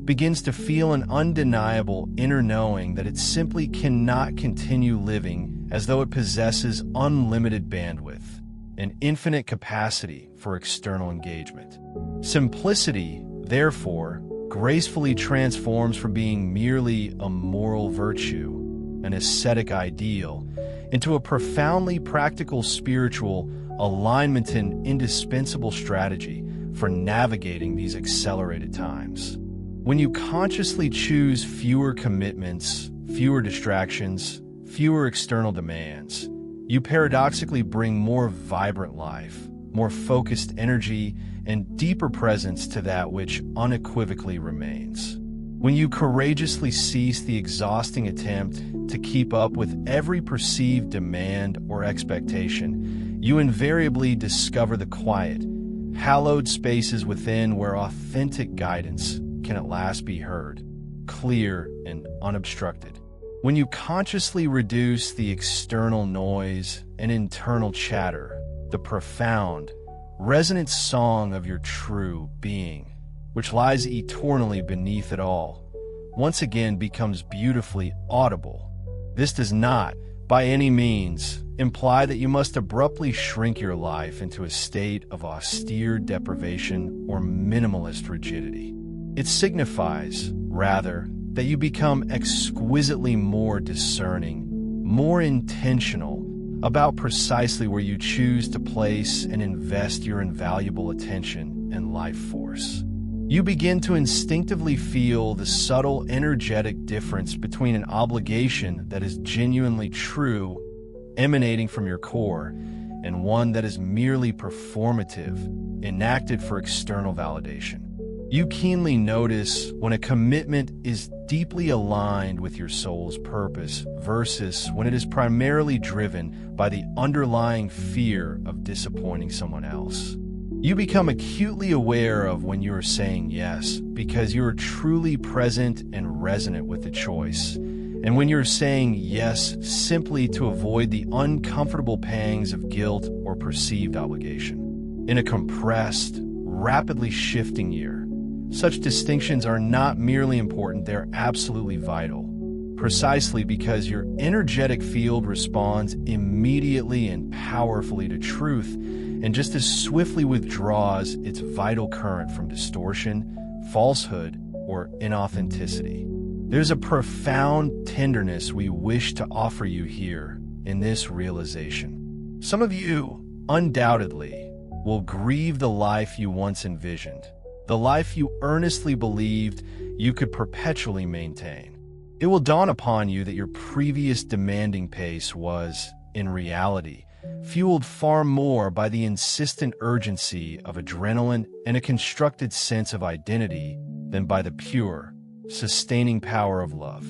begins to feel an undeniable inner knowing that it simply cannot continue living as though it possesses unlimited bandwidth, an infinite capacity for external engagement. Simplicity, therefore, gracefully transforms from being merely a moral virtue, an ascetic ideal, into a profoundly practical spiritual alignment and indispensable strategy for navigating these accelerated times. When you consciously choose fewer commitments, fewer distractions, fewer external demands, you paradoxically bring more vibrant life, more focused energy, and deeper presence to that which unequivocally remains. When you courageously cease the exhausting attempt to keep up with every perceived demand or expectation, you invariably discover the quiet, hallowed spaces within where authentic guidance can at last be heard, clear and unobstructed. When you consciously reduce the external noise and internal chatter, the profound, resonant song of your true being, which lies eternally beneath it all, once again becomes beautifully audible. This does not, by any means, imply that you must abruptly shrink your life into a state of austere deprivation or minimalist rigidity. It signifies, rather, that you become exquisitely more discerning, more intentional about precisely where you choose to place and invest your invaluable attention and life force. You begin to instinctively feel the subtle energetic difference between an obligation that is genuinely true, emanating from your core, and one that is merely performative, enacted for external validation. You keenly notice when a commitment is deeply aligned with your soul's purpose versus when it is primarily driven by the underlying fear of disappointing someone else. You become acutely aware of when you are saying yes because you are truly present and resonant with the choice, and when you're saying yes simply to avoid the uncomfortable pangs of guilt or perceived obligation. In a compressed, rapidly shifting year, such distinctions are not merely important, they're absolutely vital, precisely because your energetic field responds immediately and powerfully to truth and just as swiftly withdraws its vital current from distortion, falsehood, or inauthenticity. There's a profound tenderness we wish to offer you here in this realization. Some of you, undoubtedly, will grieve the life you once envisioned, the life you earnestly believed you could perpetually maintain. It will dawn upon you that your previous demanding pace was, in reality, fueled far more by the insistent urgency of adrenaline and a constructed sense of identity than by the pure, sustaining power of love.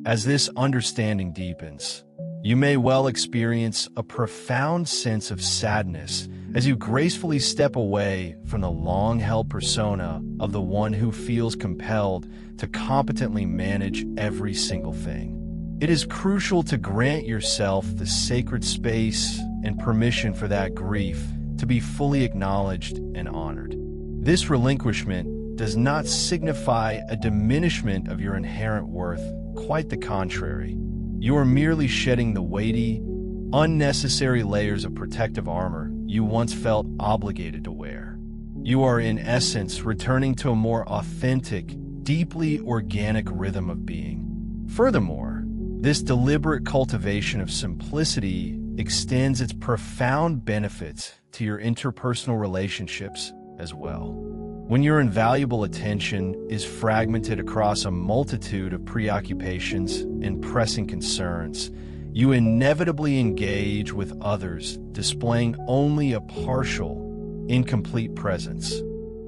As this understanding deepens, you may well experience a profound sense of sadness as you gracefully step away from the long-held persona of the one who feels compelled to competently manage every single thing. It is crucial to grant yourself the sacred space and permission for that grief to be fully acknowledged and honored. This relinquishment does not signify a diminishment of your inherent worth, quite the contrary. You are merely shedding the weighty, unnecessary layers of protective armor you once felt obligated to wear. You are, in essence, returning to a more authentic, deeply organic rhythm of being. Furthermore, this deliberate cultivation of simplicity extends its profound benefits to your interpersonal relationships as well. When your invaluable attention is fragmented across a multitude of preoccupations and pressing concerns, you inevitably engage with others, displaying only a partial, incomplete presence.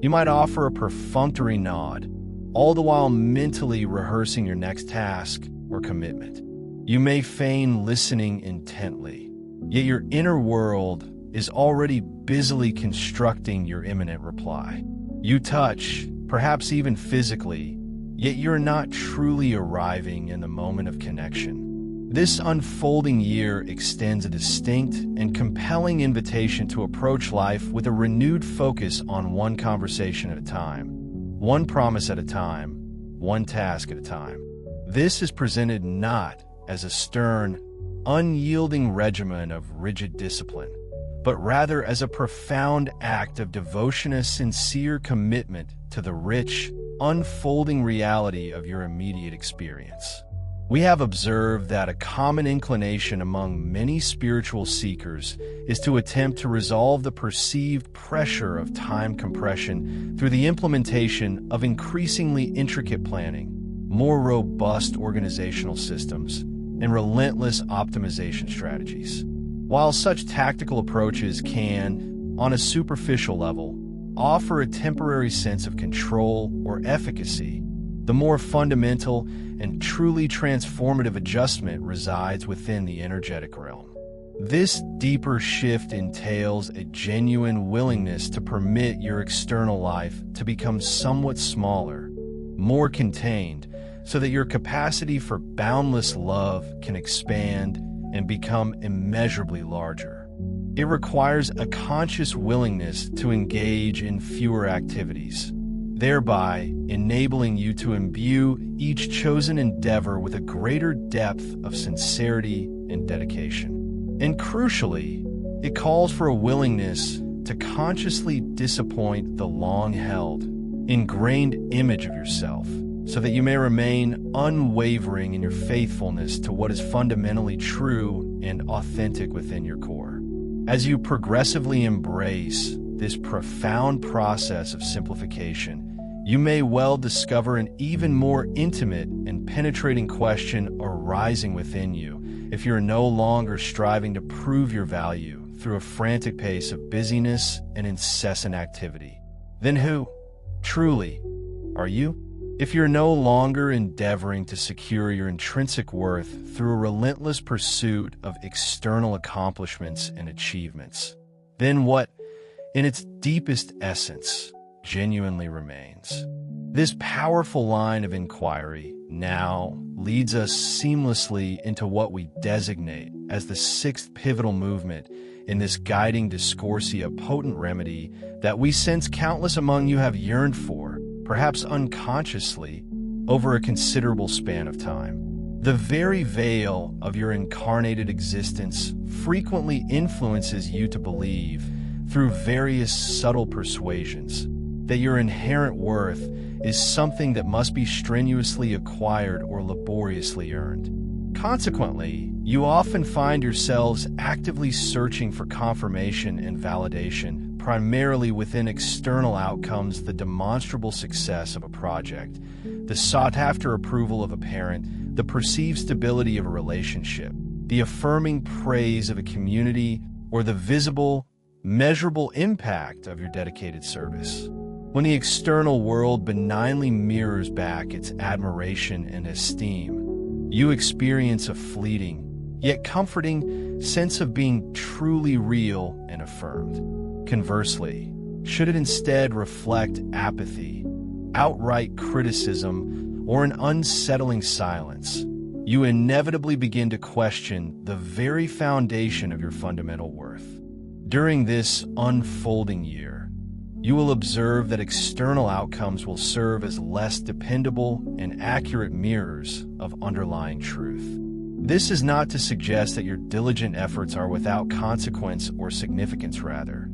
You might offer a perfunctory nod, all the while mentally rehearsing your next task or commitment. You may feign listening intently, yet your inner world is already busily constructing your imminent reply. You touch, perhaps even physically, yet you're not truly arriving in the moment of connection. This unfolding year extends a distinct and compelling invitation to approach life with a renewed focus on one conversation at a time, one promise at a time, one task at a time. This is presented not as a stern, unyielding regimen of rigid discipline, but rather as a profound act of devotion, a sincere commitment to the rich, unfolding reality of your immediate experience. We have observed that a common inclination among many spiritual seekers is to attempt to resolve the perceived pressure of time compression through the implementation of increasingly intricate planning, more robust organizational systems, and relentless optimization strategies. While such tactical approaches can, on a superficial level, offer a temporary sense of control or efficacy, the more fundamental and truly transformative adjustment resides within the energetic realm. This deeper shift entails a genuine willingness to permit your external life to become somewhat smaller, more contained, so that your capacity for boundless love can expand and become immeasurably larger. It requires a conscious willingness to engage in fewer activities, thereby enabling you to imbue each chosen endeavor with a greater depth of sincerity and dedication. And crucially, it calls for a willingness to consciously disappoint the long-held, ingrained image of yourself, so that you may remain unwavering in your faithfulness to what is fundamentally true and authentic within your core. As you progressively embrace this profound process of simplification, you may well discover an even more intimate and penetrating question arising within you if you're no longer striving to prove your value through a frantic pace of busyness and incessant activity. Then who, truly, are you? If you're no longer endeavoring to secure your intrinsic worth through a relentless pursuit of external accomplishments and achievements, then what, in its deepest essence, genuinely remains? This powerful line of inquiry now leads us seamlessly into what we designate as the sixth pivotal movement in this guiding discoursia, potent remedy that we sense countless among you have yearned for, perhaps unconsciously, over a considerable span of time. The very veil of your incarnated existence frequently influences you to believe, through various subtle persuasions, that your inherent worth is something that must be strenuously acquired or laboriously earned. Consequently, you often find yourselves actively searching for confirmation and validation, primarily within external outcomes: the demonstrable success of a project, the sought-after approval of a parent, the perceived stability of a relationship, the affirming praise of a community, or the visible, measurable impact of your dedicated service. When the external world benignly mirrors back its admiration and esteem, you experience a fleeting, yet comforting sense of being truly real and affirmed. Conversely, should it instead reflect apathy, outright criticism, or an unsettling silence, you inevitably begin to question the very foundation of your fundamental worth. During this unfolding year, you will observe that external outcomes will serve as less dependable and accurate mirrors of underlying truth. This is not to suggest that your diligent efforts are without consequence or significance. Rather,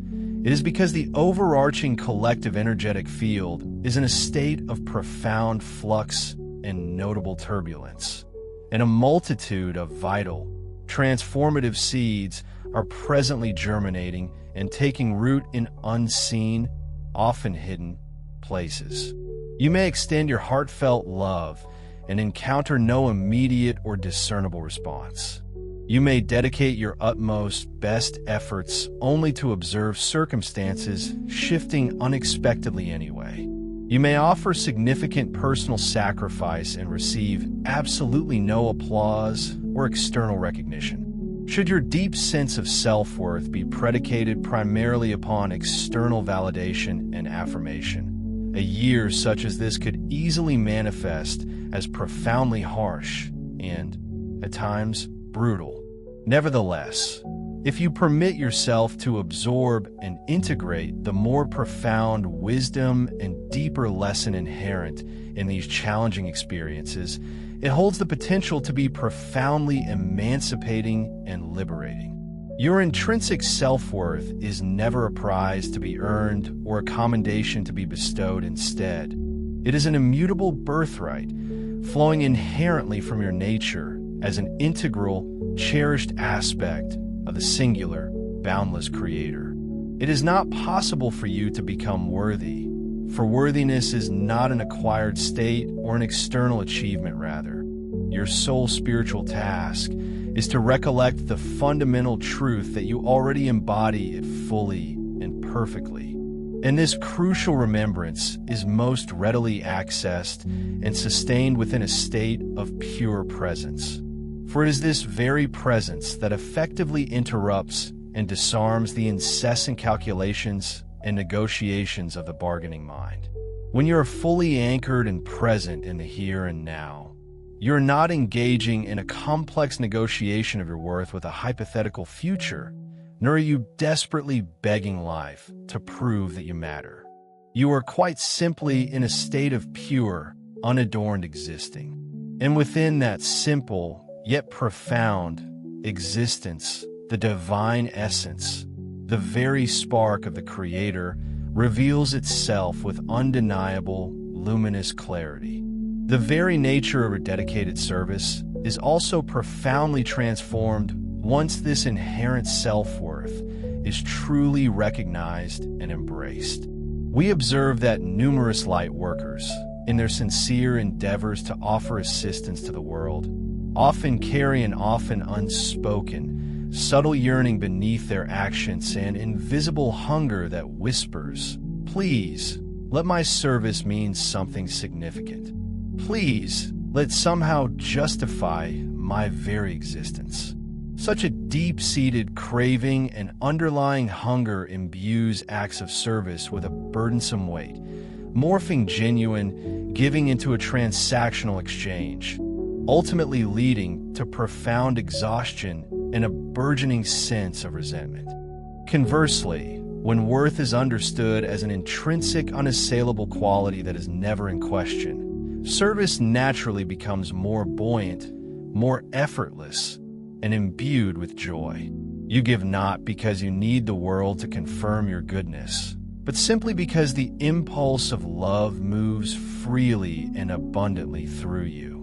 It is because the overarching collective energetic field is in a state of profound flux and notable turbulence, and a multitude of vital, transformative seeds are presently germinating and taking root in unseen, often hidden places. You may extend your heartfelt love and encounter no immediate or discernible response. You may dedicate your utmost best efforts only to observe circumstances shifting unexpectedly anyway. You may offer significant personal sacrifice and receive absolutely no applause or external recognition. Should your deep sense of self-worth be predicated primarily upon external validation and affirmation, a year such as this could easily manifest as profoundly harsh and, at times, brutal. Nevertheless, if you permit yourself to absorb and integrate the more profound wisdom and deeper lesson inherent in these challenging experiences, it holds the potential to be profoundly emancipating and liberating. Your intrinsic self-worth is never a prize to be earned or a commendation to be bestowed instead. It is an immutable birthright, flowing inherently from your nature as an integral, cherished aspect of the singular, boundless Creator. It is not possible for you to become worthy, for worthiness is not an acquired state or an external achievement, rather. Your sole spiritual task is to recollect the fundamental truth that you already embody it fully and perfectly. And this crucial remembrance is most readily accessed and sustained within a state of pure presence. For it is this very presence that effectively interrupts and disarms the incessant calculations and negotiations of the bargaining mind. When you are fully anchored and present in the here and now, you're not engaging in a complex negotiation of your worth with a hypothetical future, nor are you desperately begging life to prove that you matter. You are quite simply in a state of pure, unadorned existing. And within that simple, yet profound existence, the divine essence, the very spark of the Creator, reveals itself with undeniable, luminous clarity. The very nature of her dedicated service is also profoundly transformed once this inherent self-worth is truly recognized and embraced. We observe that numerous light workers, in their sincere endeavors to offer assistance to the world, often carry an often unspoken, subtle yearning beneath their actions and invisible hunger that whispers, "Please, let my service mean something significant. Please, let somehow justify my very existence." Such a deep-seated craving and underlying hunger imbues acts of service with a burdensome weight, morphing genuine giving into a transactional exchange, ultimately leading to profound exhaustion and a burgeoning sense of resentment. Conversely, when worth is understood as an intrinsic, unassailable quality that is never in question, service naturally becomes more buoyant, more effortless, and imbued with joy. You give not because you need the world to confirm your goodness, but simply because the impulse of love moves freely and abundantly through you.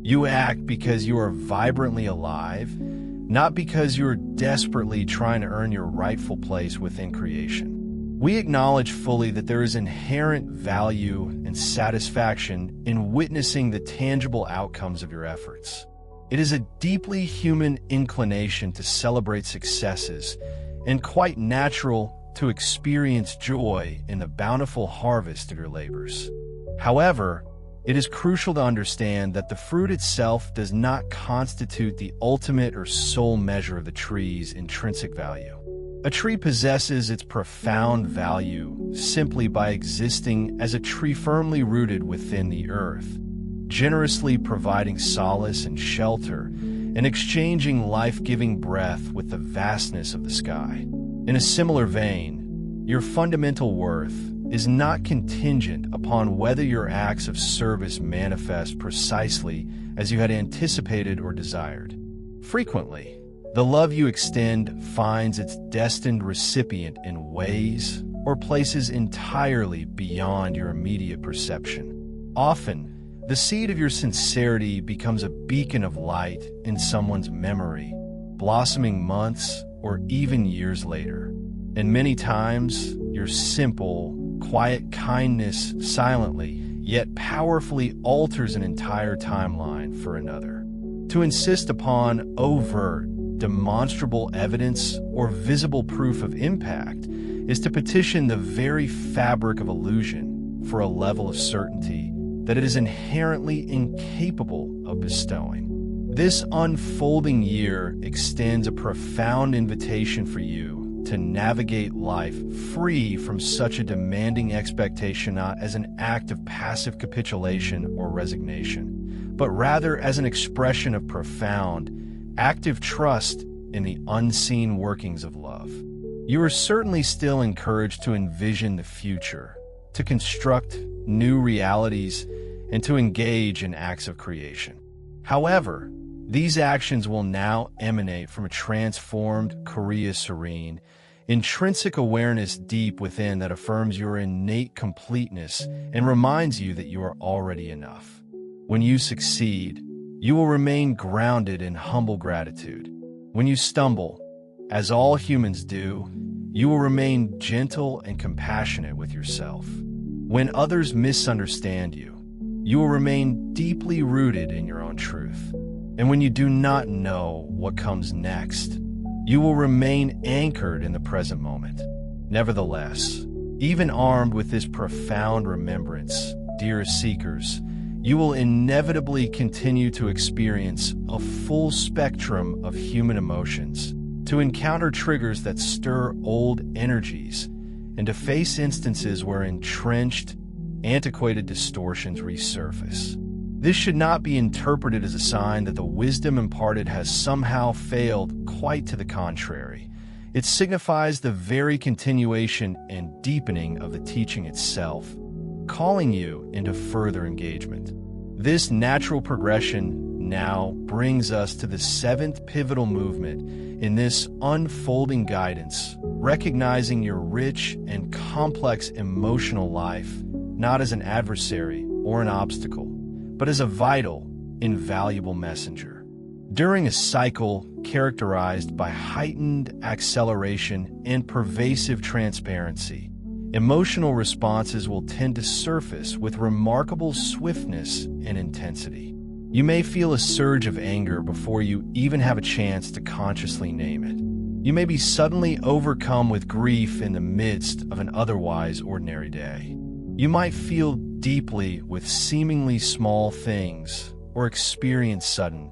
You act because you are vibrantly alive, not because you are desperately trying to earn your rightful place within creation. We acknowledge fully that there is inherent value and satisfaction in witnessing the tangible outcomes of your efforts. It is a deeply human inclination to celebrate successes and quite natural to experience joy in the bountiful harvest of your labors. However, it is crucial to understand that the fruit itself does not constitute the ultimate or sole measure of the tree's intrinsic value. A tree possesses its profound value simply by existing as a tree firmly rooted within the earth, generously providing solace and shelter, and exchanging life-giving breath with the vastness of the sky. In a similar vein, your fundamental worth is not contingent upon whether your acts of service manifest precisely as you had anticipated or desired. Frequently, The love you extend finds its destined recipient in ways or places entirely beyond your immediate perception. Often, the seed of your sincerity becomes a beacon of light in someone's memory, blossoming months or even years later. And many times, your simple, quiet kindness silently, yet powerfully alters an entire timeline for another. To insist upon overt, demonstrable evidence or visible proof of impact is to petition the very fabric of illusion for a level of certainty that it is inherently incapable of bestowing. This unfolding year extends a profound invitation for you to navigate life free from such a demanding expectation, not as an act of passive capitulation or resignation, but rather as an expression of profound, active trust in the unseen workings of love. You are certainly still encouraged to envision the future, to construct new realities, and to engage in acts of creation. However, these actions will now emanate from a transformed, Korea serene, intrinsic awareness deep within that affirms your innate completeness and reminds you that you are already enough. When you succeed, you will remain grounded in humble gratitude. When you stumble, as all humans do, you will remain gentle and compassionate with yourself. When others misunderstand you, you will remain deeply rooted in your own truth. And when you do not know what comes next, you will remain anchored in the present moment. Nevertheless, even armed with this profound remembrance, dear seekers, you will inevitably continue to experience a full spectrum of human emotions, to encounter triggers that stir old energies, and to face instances where entrenched, antiquated distortions resurface. This should not be interpreted as a sign that the wisdom imparted has somehow failed, quite to the contrary. It signifies the very continuation and deepening of the teaching itself, calling you into further engagement. This natural progression now brings us to the seventh pivotal movement in this unfolding guidance, recognizing your rich and complex emotional life not as an adversary or an obstacle, but as a vital, invaluable messenger. During a cycle characterized by heightened acceleration and pervasive transparency, emotional responses will tend to surface with remarkable swiftness and intensity. You may feel a surge of anger before you even have a chance to consciously name it. You may be suddenly overcome with grief in the midst of an otherwise ordinary day. You might feel deeply with seemingly small things or experience sudden,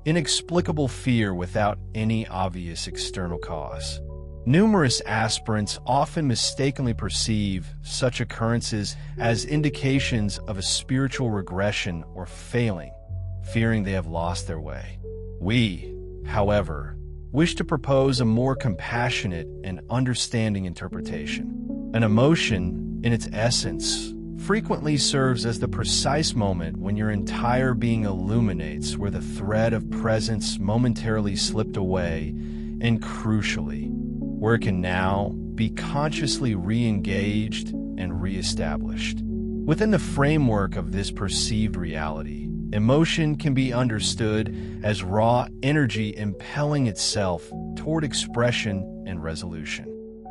inexplicable fear without any obvious external cause. Numerous aspirants often mistakenly perceive such occurrences as indications of a spiritual regression or failing, fearing they have lost their way. We, however, wish to propose a more compassionate and understanding interpretation. An emotion, in its essence, frequently serves as the precise moment when your entire being illuminates where the thread of presence momentarily slipped away, and crucially, where it can now be consciously re-engaged and re-established. Within the framework of this perceived reality, emotion can be understood as raw energy impelling itself toward expression and resolution.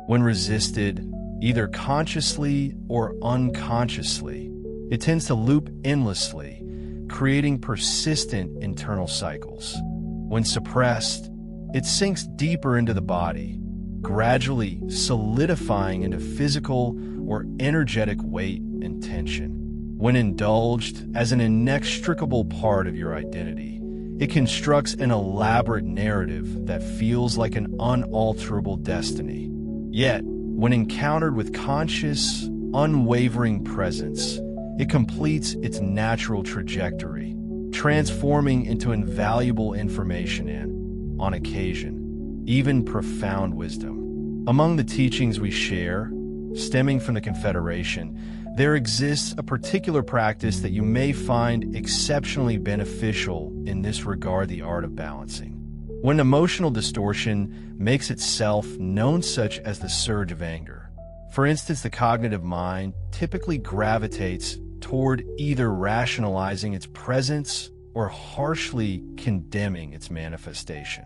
When resisted, either consciously or unconsciously, it tends to loop endlessly, creating persistent internal cycles. When suppressed, it sinks deeper into the body, gradually solidifying into physical or energetic weight and tension. When indulged as an inextricable part of your identity, it constructs an elaborate narrative that feels like an unalterable destiny. Yet, when encountered with conscious, unwavering presence, it completes its natural trajectory, transforming into invaluable information and, on occasion, even profound wisdom. Among the teachings we share, stemming from the Confederation, there exists a particular practice that you may find exceptionally beneficial in this regard: the art of balancing. when emotional distortion makes itself known, such as the surge of anger. For instance, the cognitive mind typically gravitates toward either rationalizing its presence or harshly condemning its manifestation.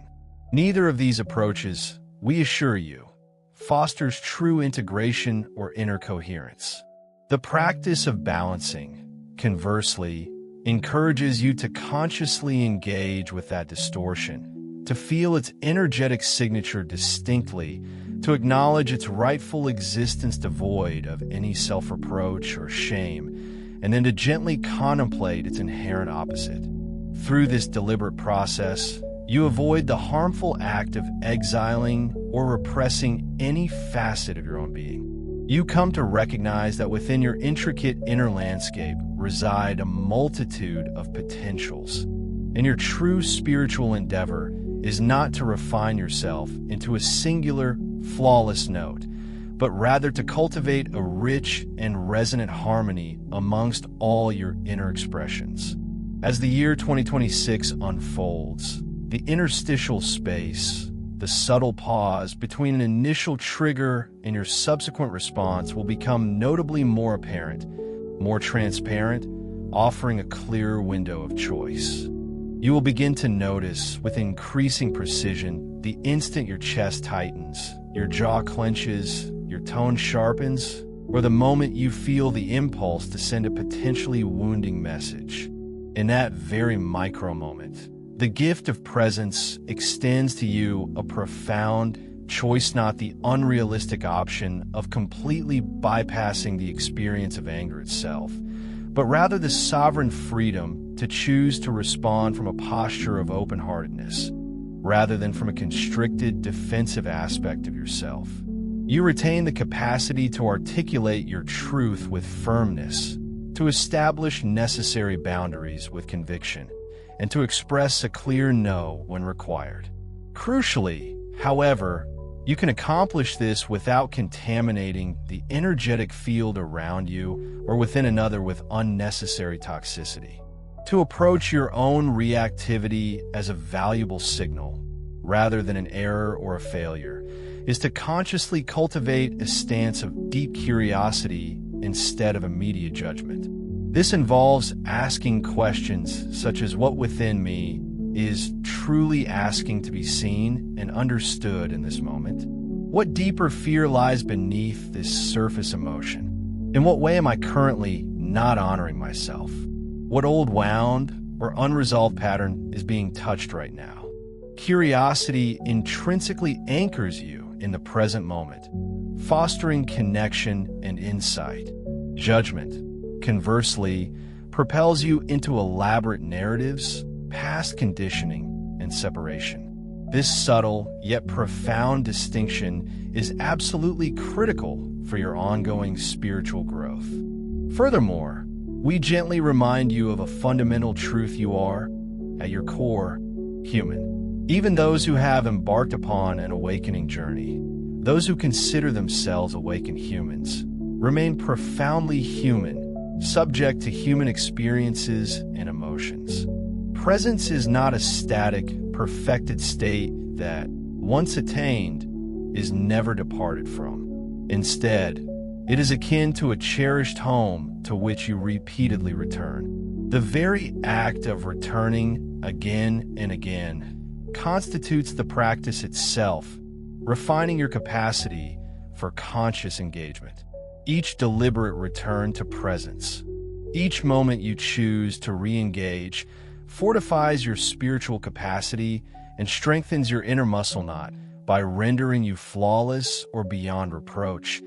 Neither of these approaches, we assure you, fosters true integration or inner coherence. The practice of balancing, conversely, encourages you to consciously engage with that distortion, to feel its energetic signature distinctly, to acknowledge its rightful existence devoid of any self-reproach or shame, and then to gently contemplate its inherent opposite. Through this deliberate process, you avoid the harmful act of exiling or repressing any facet of your own being. You come to recognize that within your intricate inner landscape reside a multitude of potentials, and your true spiritual endeavor is not to refine yourself into a singular, flawless note, but rather to cultivate a rich and resonant harmony amongst all your inner expressions. As the year 2026 unfolds, the interstitial space, the subtle pause between an initial trigger and your subsequent response will become notably more apparent, more transparent, offering a clearer window of choice. You will begin to notice with increasing precision the instant your chest tightens, your jaw clenches, your tone sharpens, or the moment you feel the impulse to send a potentially wounding message. In that very micro moment, the gift of presence extends to you a profound choice, not the unrealistic option of completely bypassing the experience of anger itself, but rather the sovereign freedom to choose to respond from a posture of open-heartedness, rather than from a constricted, defensive aspect of yourself. You retain the capacity to articulate your truth with firmness, to establish necessary boundaries with conviction, and to express a clear no when required. Crucially, however, you can accomplish this without contaminating the energetic field around you or within another with unnecessary toxicity. To approach your own reactivity as a valuable signal, rather than an error or a failure, is to consciously cultivate a stance of deep curiosity instead of immediate judgment. This involves asking questions such as, what within me is truly asking to be seen and understood in this moment? What deeper fear lies beneath this surface emotion? In what way am I currently not honoring myself? What old wound or unresolved pattern is being touched right now? Curiosity intrinsically anchors you in the present moment, fostering connection and insight. Judgment, conversely, propels you into elaborate narratives, past conditioning, and separation. This subtle yet profound distinction is absolutely critical for your ongoing spiritual growth. Furthermore, we gently remind you of a fundamental truth: you are, at your core, human. Even those who have embarked upon an awakening journey, those who consider themselves awakened humans, remain profoundly human, subject to human experiences and emotions. Presence is not a static, perfected state that, once attained, is never departed from. Instead, it is akin to a cherished home to which you repeatedly return. The very act of returning again and again constitutes the practice itself, refining your capacity for conscious engagement. Each deliberate return to presence, each moment you choose to re-engage, fortifies your spiritual capacity and strengthens your inner muscle, not by rendering you flawless or beyond reproach,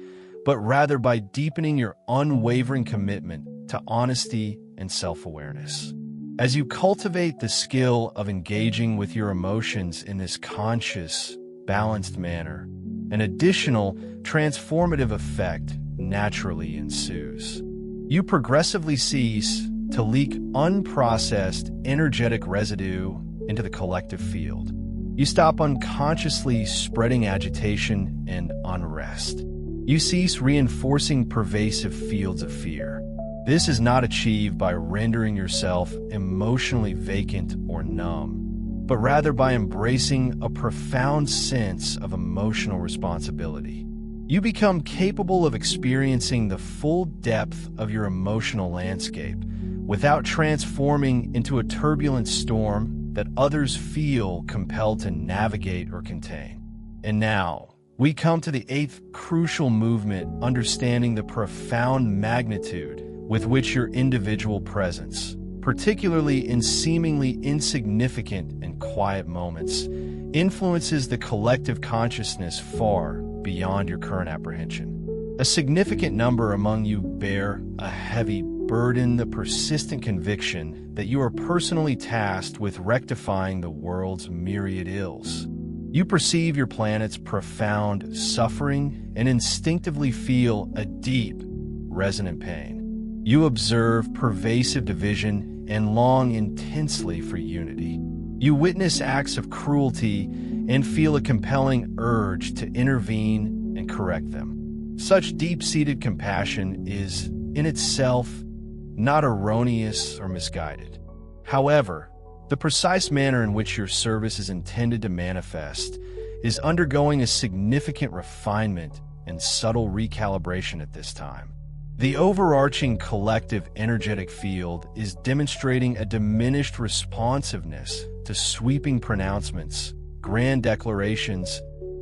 but rather by deepening your unwavering commitment to honesty and self-awareness. As you cultivate the skill of engaging with your emotions in this conscious, balanced manner, an additional transformative effect naturally ensues. You progressively cease to leak unprocessed energetic residue into the collective field. You stop unconsciously spreading agitation and unrest. You cease reinforcing pervasive fields of fear. This is not achieved by rendering yourself emotionally vacant or numb, but rather by embracing a profound sense of emotional responsibility. You become capable of experiencing the full depth of your emotional landscape without transforming into a turbulent storm that others feel compelled to navigate or contain. And now, we come to the eighth crucial movement, understanding the profound magnitude with which your individual presence, particularly in seemingly insignificant and quiet moments, influences the collective consciousness far beyond your current apprehension. A significant number among you bear a heavy burden, the persistent conviction that you are personally tasked with rectifying the world's myriad ills. You perceive your planet's profound suffering and instinctively feel a deep, resonant pain. You observe pervasive division and long intensely for unity. You witness acts of cruelty and feel a compelling urge to intervene and correct them. Such deep-seated compassion is, in itself, not erroneous or misguided. However, the precise manner in which your service is intended to manifest is undergoing a significant refinement and subtle recalibration at this time. The overarching collective energetic field is demonstrating a diminished responsiveness to sweeping pronouncements, grand declarations,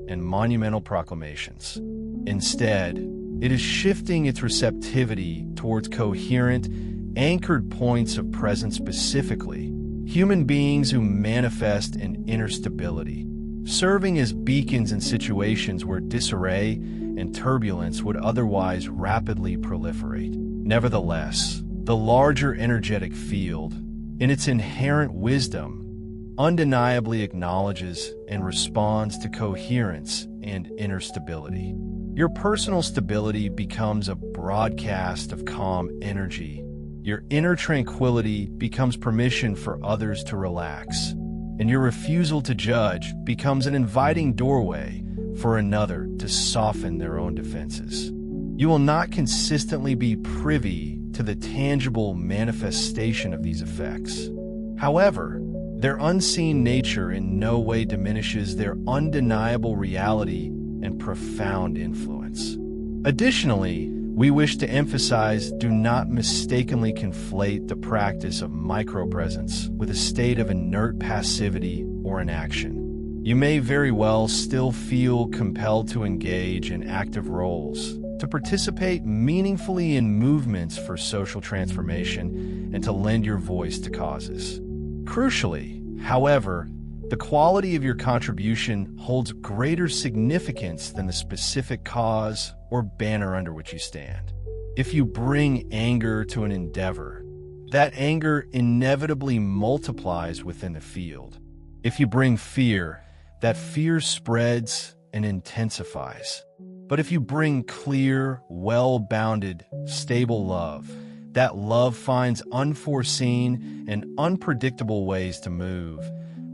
and monumental proclamations. Instead, it is shifting its receptivity towards coherent, anchored points of presence, specifically human beings who manifest an inner stability, serving as beacons in situations where disarray and turbulence would otherwise rapidly proliferate. Nevertheless, the larger energetic field, in its inherent wisdom, undeniably acknowledges and responds to coherence and inner stability. Your personal stability becomes a broadcast of calm energy. Your inner tranquility becomes permission for others to relax, and your refusal to judge becomes an inviting doorway for another to soften their own defenses. You will not consistently be privy to the tangible manifestation of these effects. However, their unseen nature in no way diminishes their undeniable reality and profound influence. Additionally, we wish to emphasize, do not mistakenly conflate the practice of micropresence with a state of inert passivity or inaction. You may very well still feel compelled to engage in active roles, to participate meaningfully in movements for social transformation, and to lend your voice to causes. Crucially, however, the quality of your contribution holds greater significance than the specific cause or banner under which you stand. If you bring anger to an endeavor, that anger inevitably multiplies within the field. If you bring fear, that fear spreads and intensifies. But if you bring clear, well-bounded, stable love, that love finds unforeseen and unpredictable ways to move,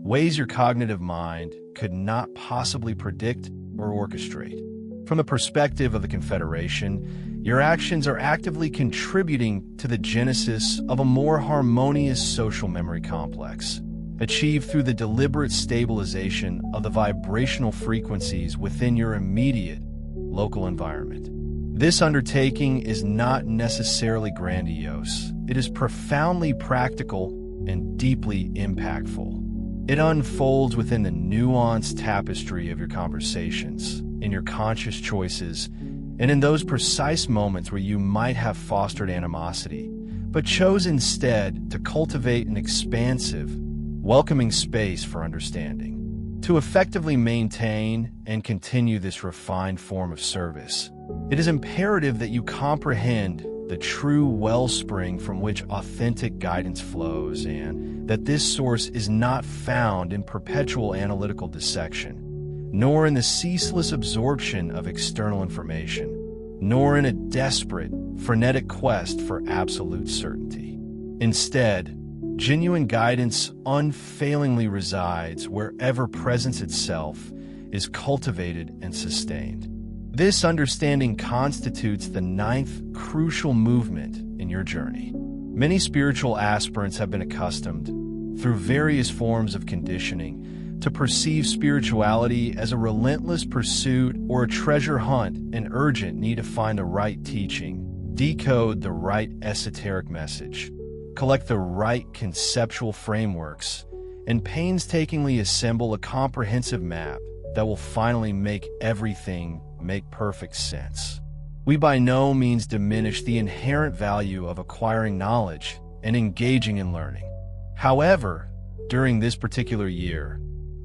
ways your cognitive mind could not possibly predict or orchestrate. From the perspective of the Confederation, your actions are actively contributing to the genesis of a more harmonious social memory complex, achieved through the deliberate stabilization of the vibrational frequencies within your immediate local environment. This undertaking is not necessarily grandiose. It is profoundly practical and deeply impactful. It unfolds within the nuanced tapestry of your conversations, in your conscious choices, and in those precise moments where you might have fostered animosity, but chose instead to cultivate an expansive, welcoming space for understanding. To effectively maintain and continue this refined form of service, it is imperative that you comprehend the true wellspring from which authentic guidance flows, and that this source is not found in perpetual analytical dissection, nor in the ceaseless absorption of external information, nor in a desperate, frenetic quest for absolute certainty. Instead, genuine guidance unfailingly resides wherever presence itself is cultivated and sustained. This understanding constitutes the ninth crucial movement in your journey. Many spiritual aspirants have been accustomed, through various forms of conditioning, to perceive spirituality as a relentless pursuit or a treasure hunt, an urgent need to find the right teaching, decode the right esoteric message, collect the right conceptual frameworks, and painstakingly assemble a comprehensive map that will finally make everything make perfect sense. We by no means diminish the inherent value of acquiring knowledge and engaging in learning. However, during this particular year,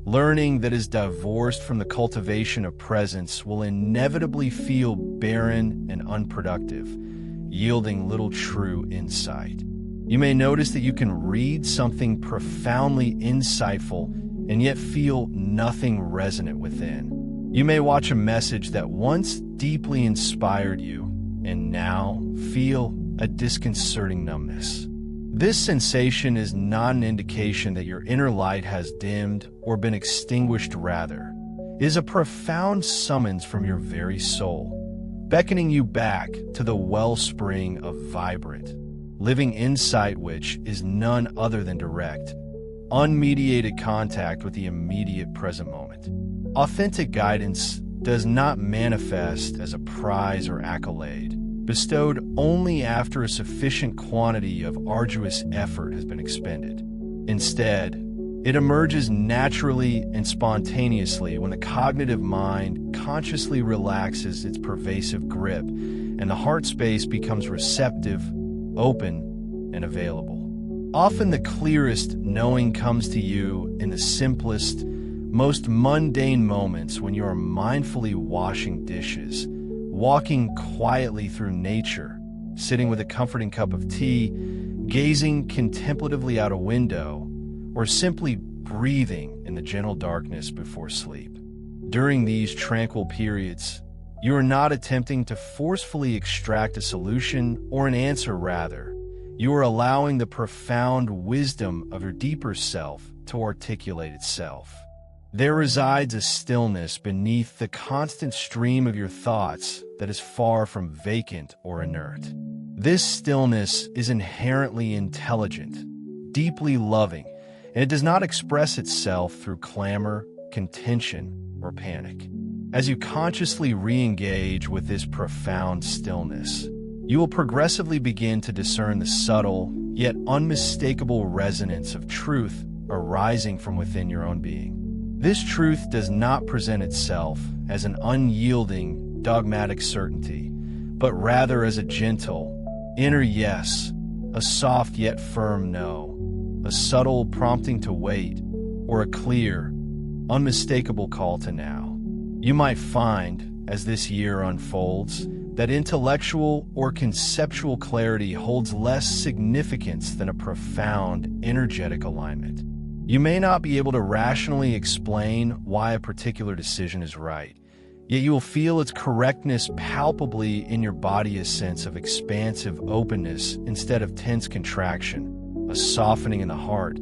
learning that is divorced from the cultivation of presence will inevitably feel barren and unproductive, yielding little true insight. You may notice that you can read something profoundly insightful and yet feel nothing resonant within. You may watch a message that once deeply inspired you and now feel a disconcerting numbness. This sensation is not an indication that your inner light has dimmed or been extinguished. Rather, it is a profound summons from your very soul, beckoning you back to the wellspring of vibrant, living insight, which is none other than direct, unmediated contact with the immediate present moment. Authentic guidance does not manifest as a prize or accolade, bestowed only after a sufficient quantity of arduous effort has been expended. Instead, it emerges naturally and spontaneously when the cognitive mind consciously relaxes its pervasive grip and the heart space becomes receptive, open, and available. Often the clearest knowing comes to you in the simplest, most mundane moments when you are mindfully washing dishes, walking quietly through nature, sitting with a comforting cup of tea, gazing contemplatively out a window, or simply breathing in the gentle darkness before sleep. During these tranquil periods, you are not attempting to forcefully extract a solution or an answer. Rather, you are allowing the profound wisdom of your deeper self to articulate itself. There resides a stillness beneath the constant stream of your thoughts that is far from vacant or inert. This stillness is inherently intelligent, deeply loving, and it does not express itself through clamor, contention, or panic. As you consciously re-engage with this profound stillness, you will progressively begin to discern the subtle, yet unmistakable resonance of truth arising from within your own being. This truth does not present itself as an unyielding, dogmatic certainty, but rather as a gentle, inner yes, a soft yet firm no, a subtle prompting to wait, or a clear, unmistakable call to now. You might find, as this year unfolds, that intellectual or conceptual clarity holds less significance than a profound, energetic alignment. You may not be able to rationally explain why a particular decision is right, yet you will feel its correctness palpably in your body, a sense of expansive openness instead of tense contraction, a softening in the heart,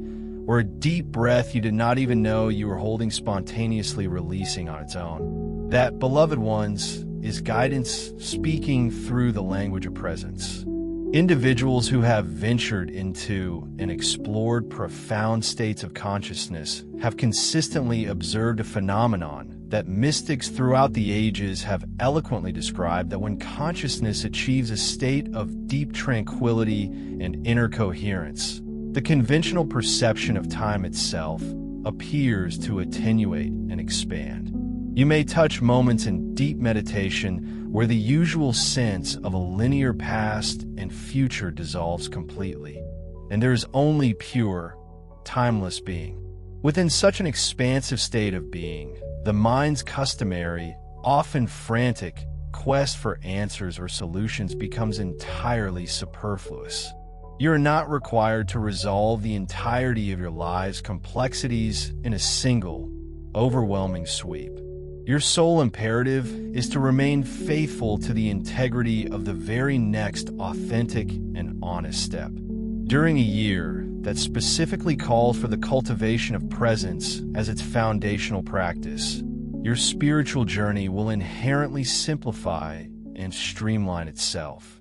or a deep breath you did not even know you were holding spontaneously releasing on its own. That, beloved ones, is guidance speaking through the language of presence. Individuals who have ventured into and explored profound states of consciousness have consistently observed a phenomenon that mystics throughout the ages have eloquently described, that when consciousness achieves a state of deep tranquility and inner coherence, the conventional perception of time itself appears to attenuate and expand. You may touch moments in deep meditation where the usual sense of a linear past and future dissolves completely, and there is only pure, timeless being. Within such an expansive state of being, the mind's customary, often frantic, quest for answers or solutions becomes entirely superfluous. You are not required to resolve the entirety of your life's complexities in a single, overwhelming sweep. Your sole imperative is to remain faithful to the integrity of the very next authentic and honest step. During a year that specifically calls for the cultivation of presence as its foundational practice, your spiritual journey will inherently simplify and streamline itself.